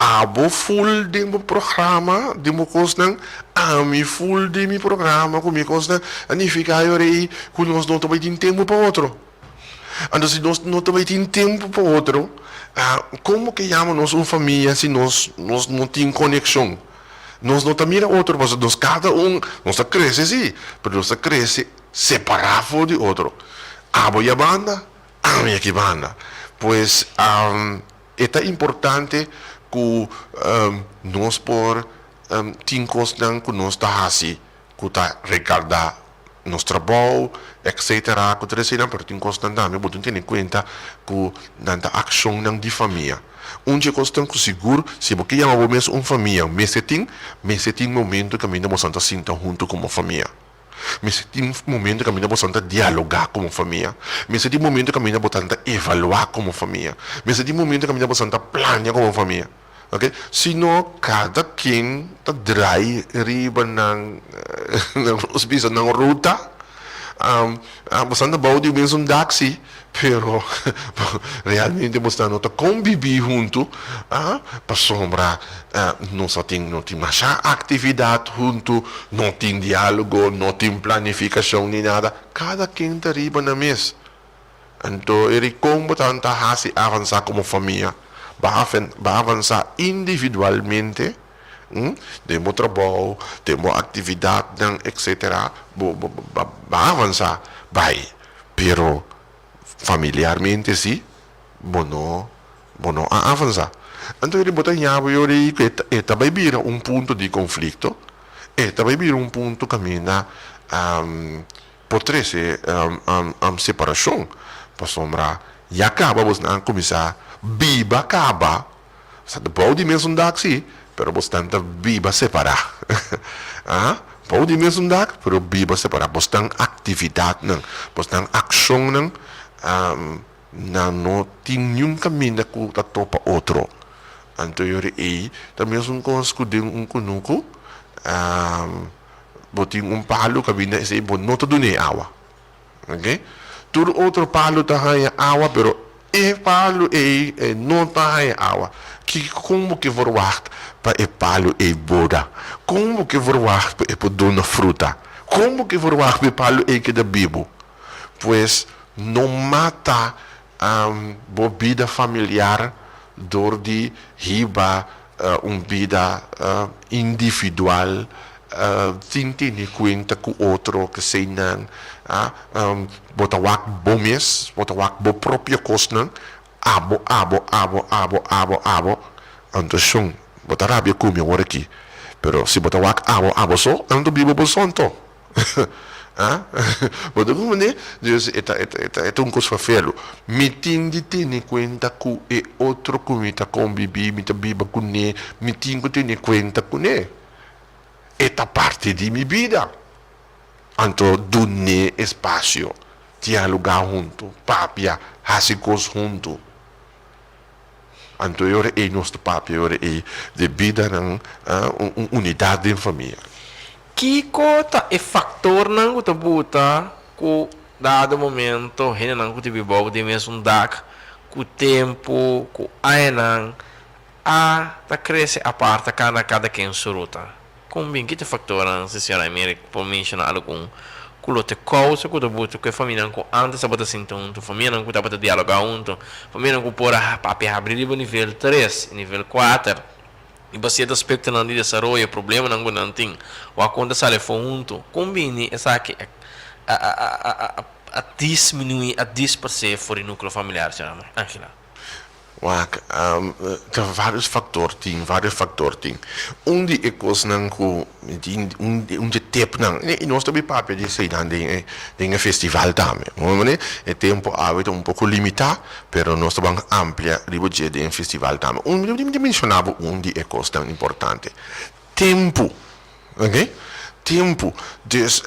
Abo full de meu programa, de meu costa, ami full de meu programa, com meu costa, anifica eu rei, que nós não também tem tempo para outro. Então, se nós não também tem tempo para outro, como que chamamos uma família se nós não temos conexão? Nós não também outro, mas nós cada nós cresce sim, mas nós cresce separado de outro. Abo e a banda, ami aqui banda. Pois, é importante que nós por tincos que nós está assim, que está recordar nosso trabalho, etc. Que terceira, mas tincos também, mas tem em conta que nanta ação de família. Onde costam que seguro, se você chamamos uma família, mas tem momento que a minha moça está sinta junto como família. Mas tem momento que a minha moça está dialogar como família. Mas tem momento que a minha moça está evaluar como família. Mas tem momento que a minha moça está planear como família. Okay? Sino cada quem está dry riba ng ruta, basta na bawdi mesmo daxi, pero realmente basta não tá conviver junto, para sombra, não tem mais atividade junto, não tem diálogo, não tem planificação nem nada, cada quem tá riba na mesa. Então, ele como tanta hasi avançar como família, vai avançar individualmente, temos trabalho, temos atividade, etc. Vai avançar, vai. Pero, familiarmente, sim, não avançar. Então, ele bota em água e ele também vira ponto de conflito, e também vira ponto que caminha, pode ser separação. Para sombra, e acaba, você não começar, biba acaba, você pode mesmo dar sim, pero você tenta biba separar. Pode mesmo dar, pero biba separar. Você tem atividade, não, você tem ação, não tem nenhum caminho que topa outro. Então, eu também um coisa um conuco, botin palo kabina sa ibon, no to dun awa. Okay? Tudo outro palo tahaya awa, pero palo não tahaya awa. Como que verwacht para palo boda? Como que verwacht para dona fruta? Como que verwacht para palo que da bibo? Pues não mata vida familiar door die hiba vida individual tintini kwenta ku otro kasi nang botawak bomies botawak bo propio kosnang abo anto sung botarabia kumi waraki pero si botawak abo so anto bibo bosonto Bodo como né? Deus é um coisa felo. Me tinha tene conta que é outro comita convivi, me biba com né, me tinha tene conta com né. Esta parte de minha vida. Então, do né espaço, dialogar junto, papia, hasicos junto. Então, eu é nosso papia, eu é de vida na unidade de família. Kiko ta e factor nang utabuta ku dado momento hina nang ku tibibog di mesmo dak ku tempo ku ainang ta cresce a parte cada quem suruta kumbin kita factor nang se senhora América por mencionar algo com lote causa ku tabuta ku família ku antes sabata sinton tu família nang ku tabata dialogar junto família nang ku pora papi abrir nível 3 nível 4 e você do aspecto não de desenvolvimento problema não não tem o aconte sale junto combine essa que a diminuir a 10% fora núcleo familiar chama Angela tem vários fatores tem onde é coisa não com onde tempo não e nós também papo de sair tem festival também né é tempo hábito pouco limitado pero nós também amplia o budget de festival também onde mencionava onde é coisa tão importante tempo ok tempo des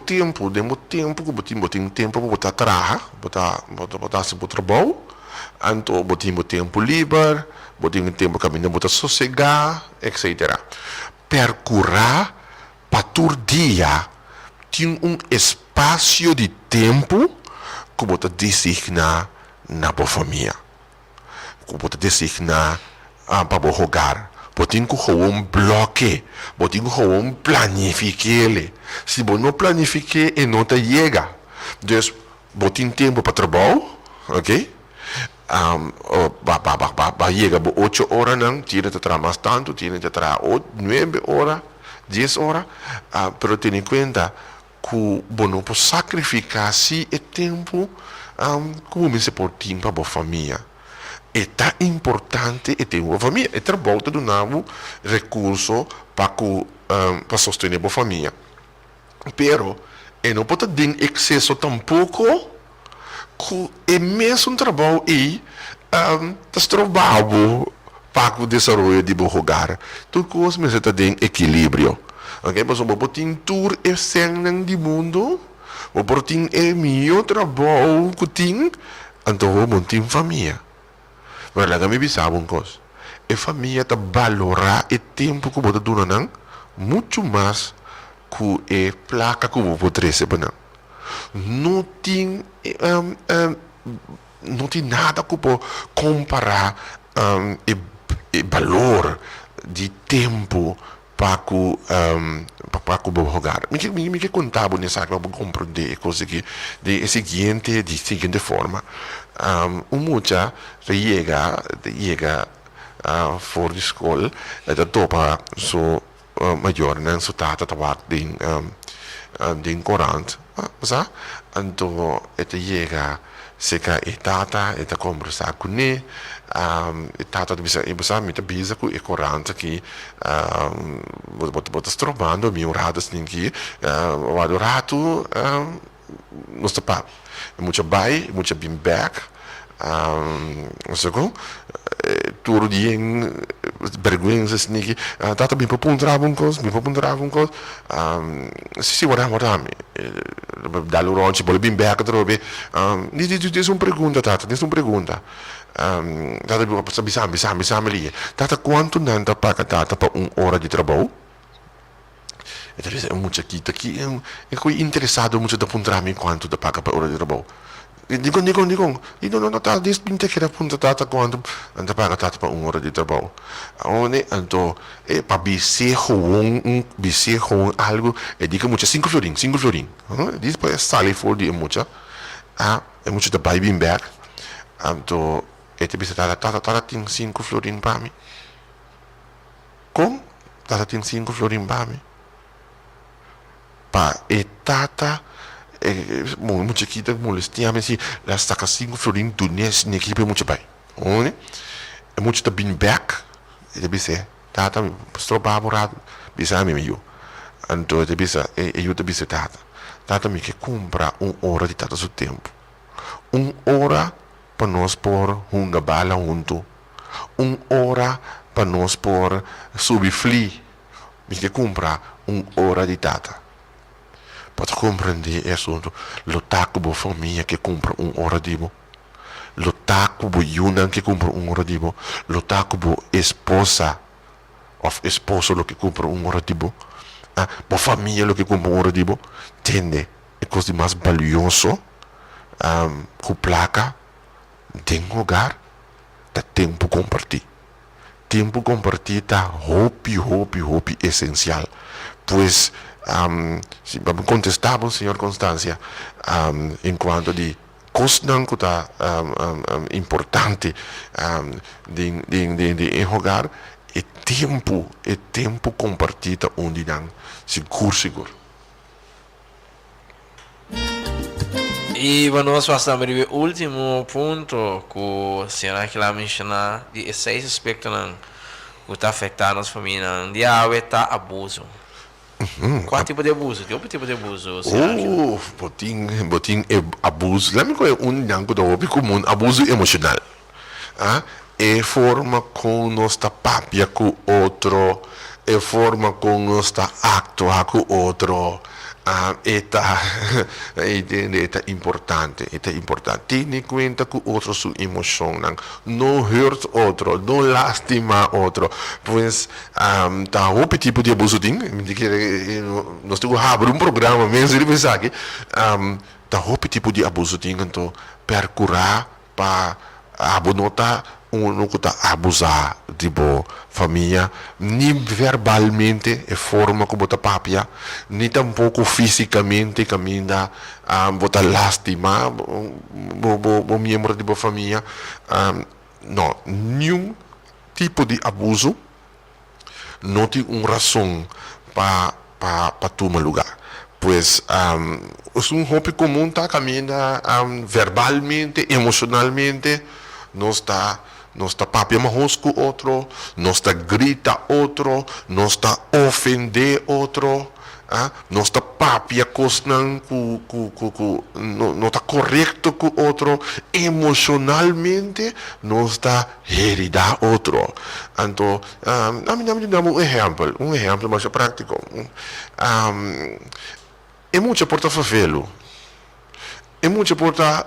tempo que botar tempo para botar trabalho botar se botar trabalho anto botin tempo livre, botin tempo caminho botar sossegar, etc. Percorrer para dia tem espaço de tempo que botar designar na boa família, que botar designar para o hogar. Botin que bloque, botin que planifique. Se você não planifique, não te chega. Então, botin tempo para trabalho, ok? Llega 8 horas, tiene que trabajar más tanto, tiene que trabajar 9 horas, 10 horas, pero ten en cuenta que no puede sacrificar si el tiempo como me se por tiempo para la familia. Es tan importante el tiempo para la familia. El trabajo te da un recurso para sostener la familia. Pero no puede tener exceso tampoco. É mesmo trabalho e trabalho para o desenvolvimento do hogar. Tudo coisa mas tem equilíbrio. Ok, mas o botin tour é cena do mundo, o botin é meu trabalho que tem, então o botin família. Mas lá também sabe coisa. A família tá valorar o tempo que você dura muito mais que é placa que vou trazer para não tem não tem nada que pode comparar o valor de tempo para que jogar. Me que contava nessa para compreender coisa que de seguinte forma. Mucha chega for de escola, da topa so maior não so tata tabak din corant, sa? Anto ete chega seka tata eta conversar com ne tata bisa mita bisa ku e coranta que bota strobando mi uradas ninguém o rato nos tapa muita bai muita bim back segundo tudo dia vergonha assim tata bem para puntravam coisas se guardamos dá-lhe ronche bole bem back trobe diz uma pergunta tata diz uma pergunta tata bisa ali tata quanto nanta paga tata para hora de trabalho e talvez é muito aqui é interessado muito da puntrami quanto da paga para hora de trabalho digo, não tá despinte que era punta tata quando anda para tata para hora de trabalho. Onde então é para biser algo é diga muito 5 florin. Diz para sale for de muito. É muito da buy being back. Então é te bisa tata tem 5 florin para mim. Como? Tata tem 5 florin para mim. Pa e tata muito aqui da molestia se lá saca 5 florin do nesse equipe muito bem onde é muito da bin back deve ser tata stroba morado bisa me meio então deve ser eu deve ser tata me que compra hora de tata seu tempo hora para nós por bala junto hora para nós por subir fli me que compra hora de tata para compreender isso, lutar com a família que compra hora de bo, lutar com a Yunan que compra hora de bo, lutar com a esposa ou esposo que compra hora de bo, a família que compra hora de bo, entende? É coisa mais valioso, com placa, tem lugar, dá tempo compartir. Tempo compartir tá hopi essencial, pois se contestava o senhor Constância enquanto de coisa que está importante de enxogar é tempo compartido onde não seguro e vamos passar para o último ponto que a senhora que lá mencionar de 6 aspectos que está afetando as famílias de está abuso. Qual tipo de abuso? Que tipo de abuso? Botin é abuso. Lembra que é nango da hobby comum, abuso emocional. É forma como nós está papia com outro, é forma como nós está actuar com outro. É importante. Tem em conta que outro sua emoção, não hurt outro, não lastima outro. Pois, tá outro tipo de abuso tem. Nós temos que abrir programa mesmo, ele pensa aqui. Tá outro tipo de abuso tem, então percurar para abonota que está abusar de família, nem verbalmente é forma como está papia, nem tampouco fisicamente caminha bota lastima o membro de família, não, nenhum tipo de abuso não tem uma razão para tomar lugar. Pois é hobby comum tá caminha verbalmente, emocionalmente, não está papia marros com outro, não está grita outro, não está ofender outro, não está papia cosnan não está correto com outro, emocionalmente não está heridar outro. Então, a mim dá um exemplo mais prático. É muito porta favelo, é muito porta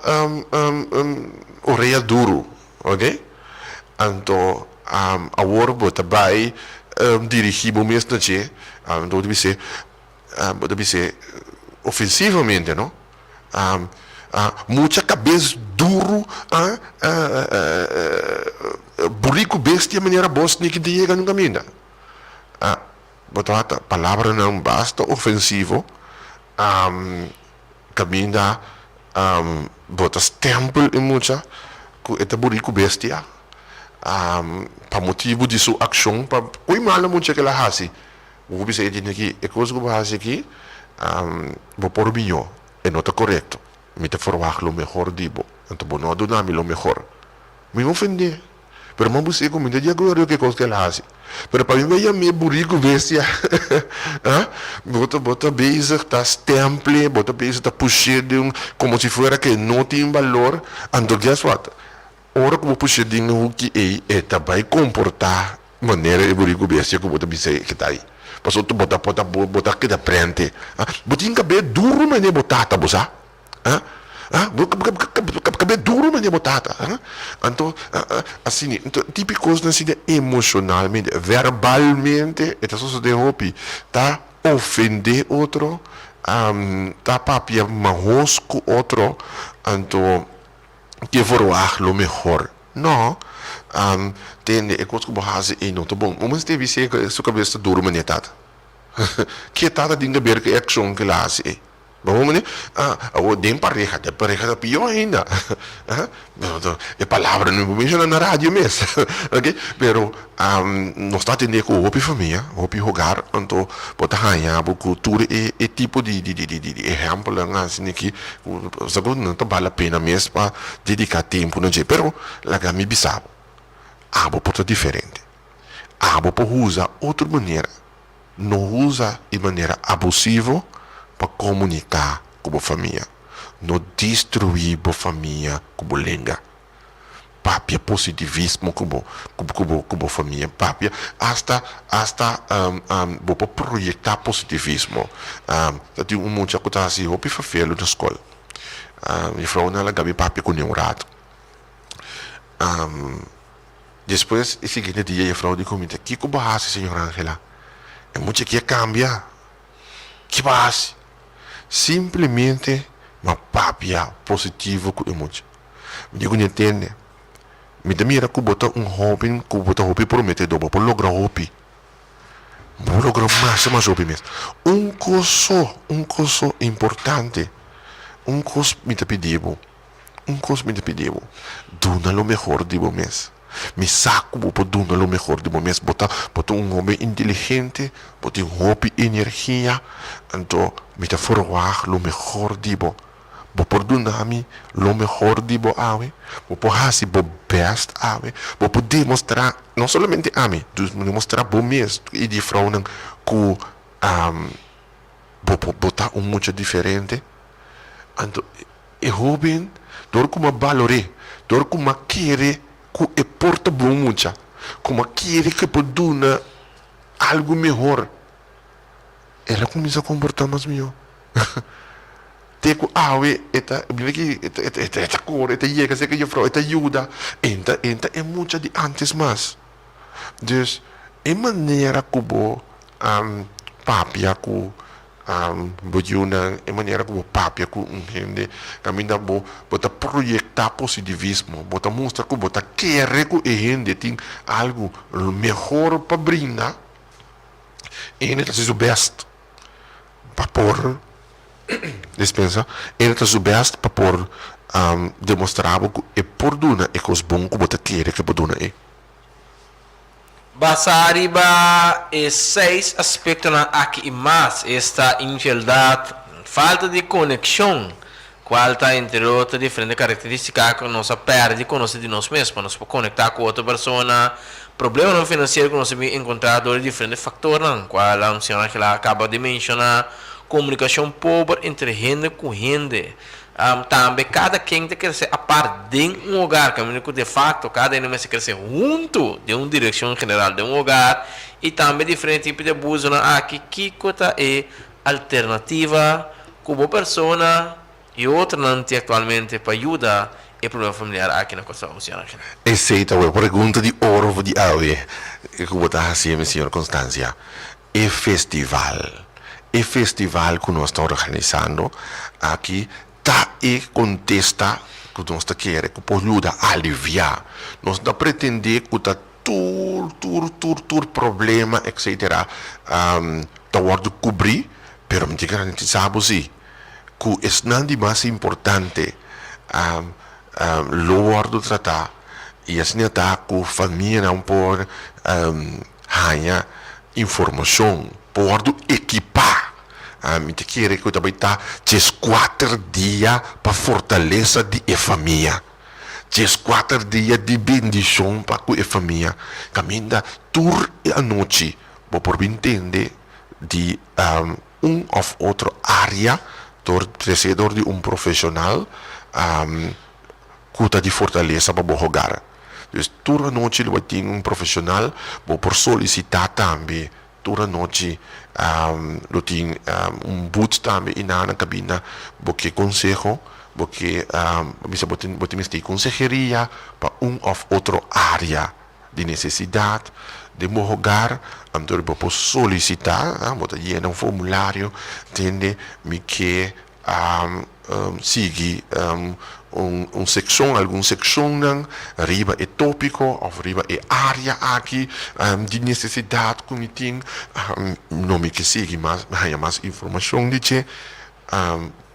orelha duro, ok? Então, a orbo também dirigir o mesmo dia, então deve ser bota dizer, ofensivamente, não? Muita cabeça duro, burrico bestia maneira bosta nem que chega no caminho. Bota a palavra não basta ofensivo, caminha, bota stempel em muita, que é burrico bestia, para motivo de sua ação, para coi mal muita que ela faz. Vou dizer que é coisa que faz aqui, vou por mim, é não está correto. Me te forward lo mejor dibo, então vou não adonar lo mejor. Me ofender. Pero não busquei como ainda de agora que coisa que ela faz. Pero para mim veio me burrico bestia, bota bezig, tá stemple, bota bezig, tá puxando como se fosse que não tem valor. Então guess what? Ora que vou puxar o que é vai comportar maneira de burrico bestia que eu vou dizer que tá aí. Passou tu bota que da frente. Botinho cabelo duro mas nem botar tá bosa. Cabelo duro mas nem botar tá. Então assim, típicos assim emocionalmente, verbalmente, é só de hopi, tá ofender outro, tá papia marros com outro, então que forward lo melhor. Não. Tem é coisa que você faz e não tá bom. Mas teve ser que sua cabeça dura mas nem tá. Que tá dinga ver que action que lá se. Vamos né? O dem pareja da pior ainda. É palavra não menciona na rádio mesmo. OK? Pero não está tendo com o família, o jogar, então pode ganhar a cultura e tipo de exemplo assim que segundo não vale a pena mesmo para dedicar tempo no dia. Pero lá que me bisabo. Abo pode diferente. Abo pode usar outra maneira. Não usa de maneira abusiva para comunicar com a família. Não destruir a família como lenga. Papia positivismo como a família. Papia hasta vou projetar positivismo. Tem muita coisa assim, eu fui fazer na escola. Minha frau ela gabi papia com um rato. Depois, o seguinte dia, a frau disse comigo, que base, senhora Angela? É muito que cambia. Que base? Simplesmente uma papia positiva com emoji. Me digo, não entende? Me mira que bota hobby prometedor, para lograr hobby. Vou lograr mais hobby mesmo. Um coso importante. Um coso me te pediu. Dona lo melhor de bom mês. Me saco por dona lo melhor de bom mês. Bota homem inteligente, bota hobby energia. Então, me te forward lo melhor de bom. Vou por dunami lo melhor de bo awe, vou por hasi bo best awe, vou por demonstrar não somente a mim, demonstrar bo mesmo e de fraude que vou botar muito diferente. Então, é jovem, dor como valore, dor como querer que é porta bom muito, como querer que pode dar algo melhor. Ela começa a comportar mais melhor. Teco awe eta cor eta llega se que yo fro eta ayuda enta é mucha de antes mais. Dus em maneira como papia com bojuna em maneira como papia com gente caminha bo bota projetar positivismo bota mostrar que bota querer que a gente tem algo melhor para brindar e ele faz o best para por dispensa, ele está subeste para por demonstrar que é por duna e que os bons que você quer que por duna é. Basariba é 6 aspectos na aqui e mais esta infidelidade, falta de conexão, qual está entre outras diferentes características que nós perde conhecer de nós mesmos, para nós conectar com outra pessoa, problema não financeiro que nós encontrado de diferentes fatores, qual a senhora que ela acaba de mencionar. Comunicação pobre entre gente com gente. Também cada quem tem que crescer a parte de um lugar, que de fato cada um se crescer junto de uma direção geral de um lugar e também diferentes tipos de abuso aqui que coisa é alternativa como pessoa e outra não tem atualmente para ajudar o problema familiar aqui na Costa Oceana. Aceita a pergunta de ouro de Aue que você está assim, senhora Constância. É festival. e festival que nós estamos organizando aqui tá e contesta que nós está querendo que pode ajudar a aliviar. Nós não pretender que tá tur problema, etc. Tá hora cobrir, pero me diga a gente sabe sim que é nada mais importante lo hora tratar e assim está que a família não pode ganhar informação, pode equipar. Me te quer que eu também está 4 dias para fortaleza de família. 4 dias de bendição para a família. Caminha tur a noite, vou por entender de ou outra área, precedor de profissional, que de fortaleza para o hogar. Então, toda a noite eu tenho profissional, vou por solicitar também. Toda a noite eu tenho boot também na cabina, porque conselho, porque vou ter consejeria para ou outra área de necessidade de meu hogar, então eu vou solicitar, vou llenar formulário, entende, me que seguir secção, alguma secção, arriba é tópico, ou arriba é área aqui, de necessidade que me tem, não me que seguir mais informação de que,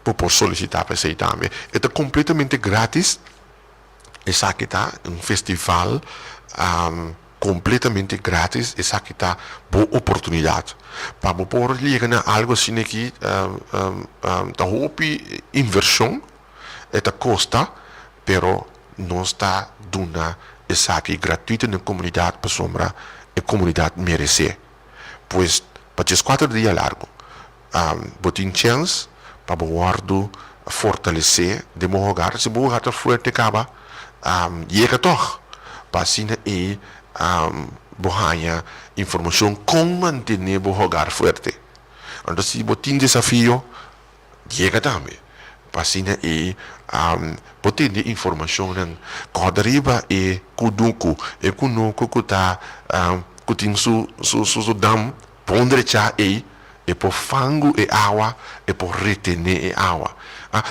vou solicitar para você também. É completamente grátis, essa aqui está, festival, completamente grátis, essa aqui está boa oportunidade. Para poder ligar a algo assim aqui, da roupa inversão, esta custa, pero não está dando essa aqui gratuita na comunidade para sombra, a comunidade merece. Pois, para esses 4 dias largo, botem chance para guardar, fortalecer, de meu hogar, se meu hogar está forte, acaba, chega toch, para assim e bohanha informação como manter o hogar forte. Então, se botem desafio, chega também. Pasina e botem de informação quando arriba e kuduku e kunuku kuta kutin su dam pondre cha e por fango e água e por retener e água.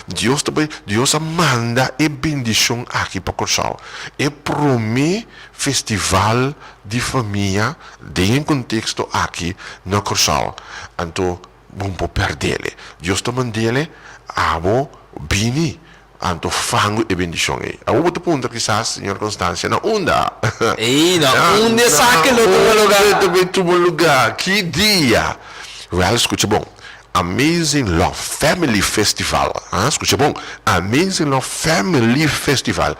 Deus também, Deus manda e bendição aqui para Corsal. E promete festival de família de contexto aqui no Corsal. Então, vamos perder. Deus também dele, abo bini. Então, fango e bendição. Eu vou te perguntar quizás, senhor Constância, na onda. Ei, na onda saque no lugar. Que dia? Well, escute bom. Amazing Love Family Festival. Escute bom. Amazing Love Family Festival.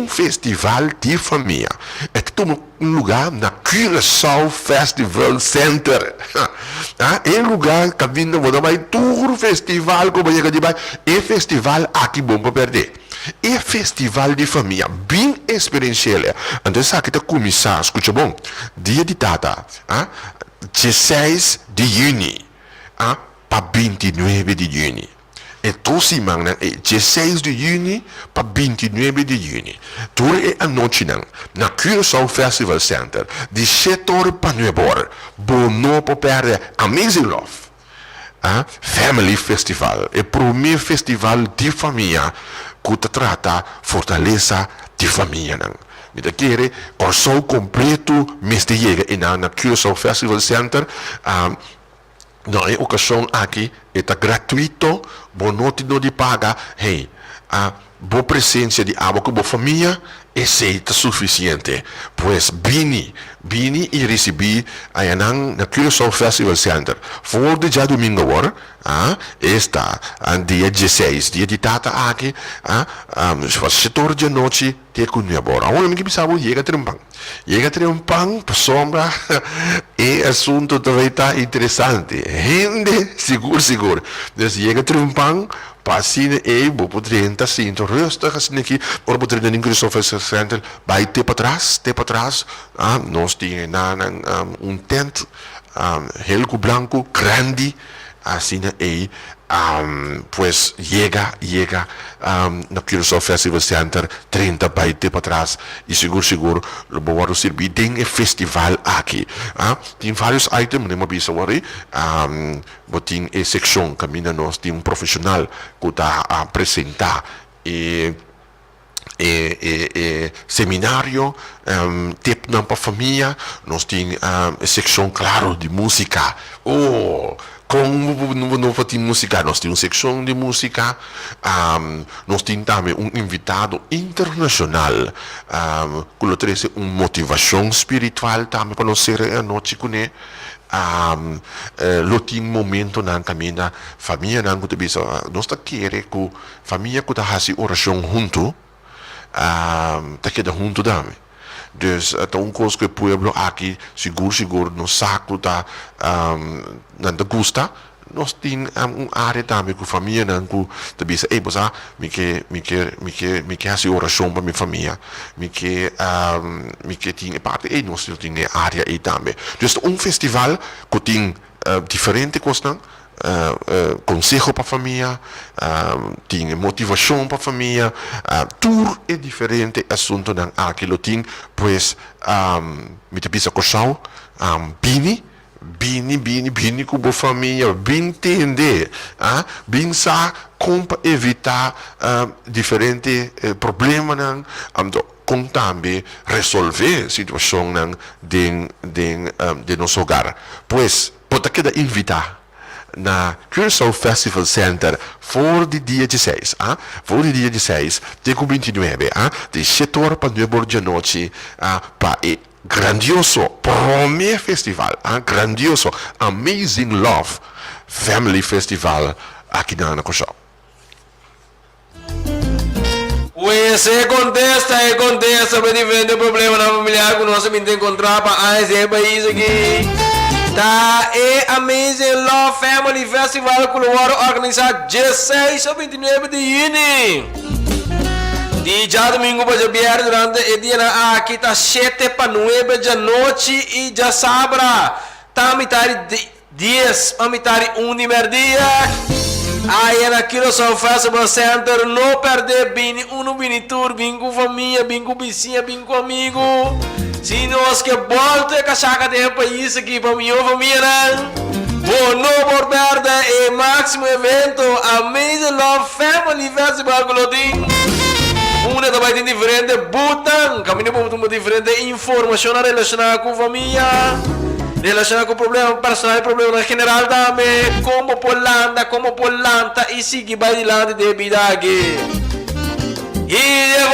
Festival de família. É que toma lugar na Curaçao Festival Center. É lugar que vindo, vou dar todo festival como chega de baixo. É festival aqui bom para perder. É festival de família, bem experiencial. Então, essa aqui está começar, escute bom. Dia de data, 16 de junho, para 29 de junho. E toda semana é 16 de junho para 29 de junho. Toda a noite na Curaçao Festival Center, de 7 horas para 9 horas. Bono para perder Amazing Love. Family Festival. É o primeiro festival de família que trata fortaleza de família. Me quer Corsal completo, mês de chega na Curaçao Festival Center. Não é ocasião aqui, está gratuito, boa noite não de paga, boa presença de água com boa família, esse é suficiente. Pois vini e recebi aí na Curaçao Festival Center. For de já domingo agora, está dia 16, dia de data aqui, faz 7 horas da noite, dia com agora. Agora me pensava, chega a pang, sombra, e assunto também está interessante. Gente, seguro. Então, chega a pang, passina e vou poder entrar assim, então resta assim aqui, ou poder na Curaçao Festival Center, vai ter para trás, nós temos tent, helco branco, grande, assim e pues llega no Curaçao Festival Center 30 20 para trás e seguro lo vou servir tem festival aqui tem vários items nem mabisa wari tem seção caminha nós tem profissional que está a apresentar seminário tip para a família nós tem seção claro de música não tem música, nós temos seção de música, nós temos também invitado internacional, que traz motivação espiritual também para nós ser a noite com ele. Lo tem momento na caminho família na que bisa nós tá querer que família que tá faz oração junto, tá queda junto também. Dus então coisa que o pueblo aqui seguro no saco tá não gusta nós tem área também com a família não que te bisa bosa me que fazer oração para minha família me que tem parte nós tem área aí também dus festival que tem diferente coisas consejo para a família, tem motivação para a família, tudo é diferente assunto não aquilo tem, pois me te pisa corsau, bini com a família, bem entender, bem sa como evitar diferente problemas não, com também resolver situação não de nosso hogar, pois pode quedar invitar na Curaçao Festival Center voor die dia 16, voor die dia 16, tegen 29, de 7 horas para 9 horas da noite, para o grandioso primeiro festival, grandioso, Amazing Love Family Festival aqui na Curaçao. Pues contesta para diferentes problemas na família que nós vamos encontrar para esse país aqui. Tá, Amazing Love Family Festival que vai organizar 16 a 29 de junho. De já domingo para viernes durante o dia aqui tá 7 para 9 da noite e já sabra. Tá metade 10 a metade 1 de meio-dia. Aí na Curaçao Festival Center não perder bem tour, bem com família, bem com vizinha, bem com amigo. Se nós que volta a saca de país aqui para minha família, vou não por perder o máximo evento Amazing Love Family Festival Clothing. Uma também tem diferente botão, caminho para diferente informação relacionada com família. Relacionado com problema personal, problema general também, como polanta e seguir para adiante de vida aqui. E já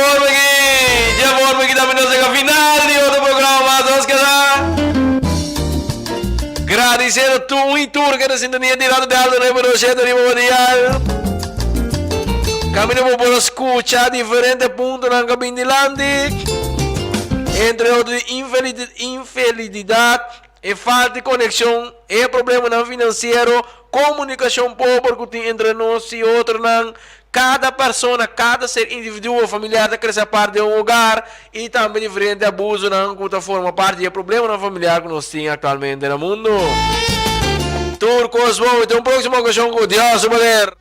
volto aqui também no final de outro programa, vamos quedar. Agradecer a tu e tu que nos sintonia de lado de alto número 7 de mundial. Caminho para escutar diferentes pontos na cabine de lande. Entre outros, infidelidade. E falta de conexão, e problema não financeiro, comunicação pobre que tem entre nós e outros, cada pessoa, cada ser indivíduo, familiar, que faz parte de hogar, e também diferente abuso, que forma parte do problema familiar que nós temos atualmente no mundo. Turcos, então, próxima ocasião com Deus, poder.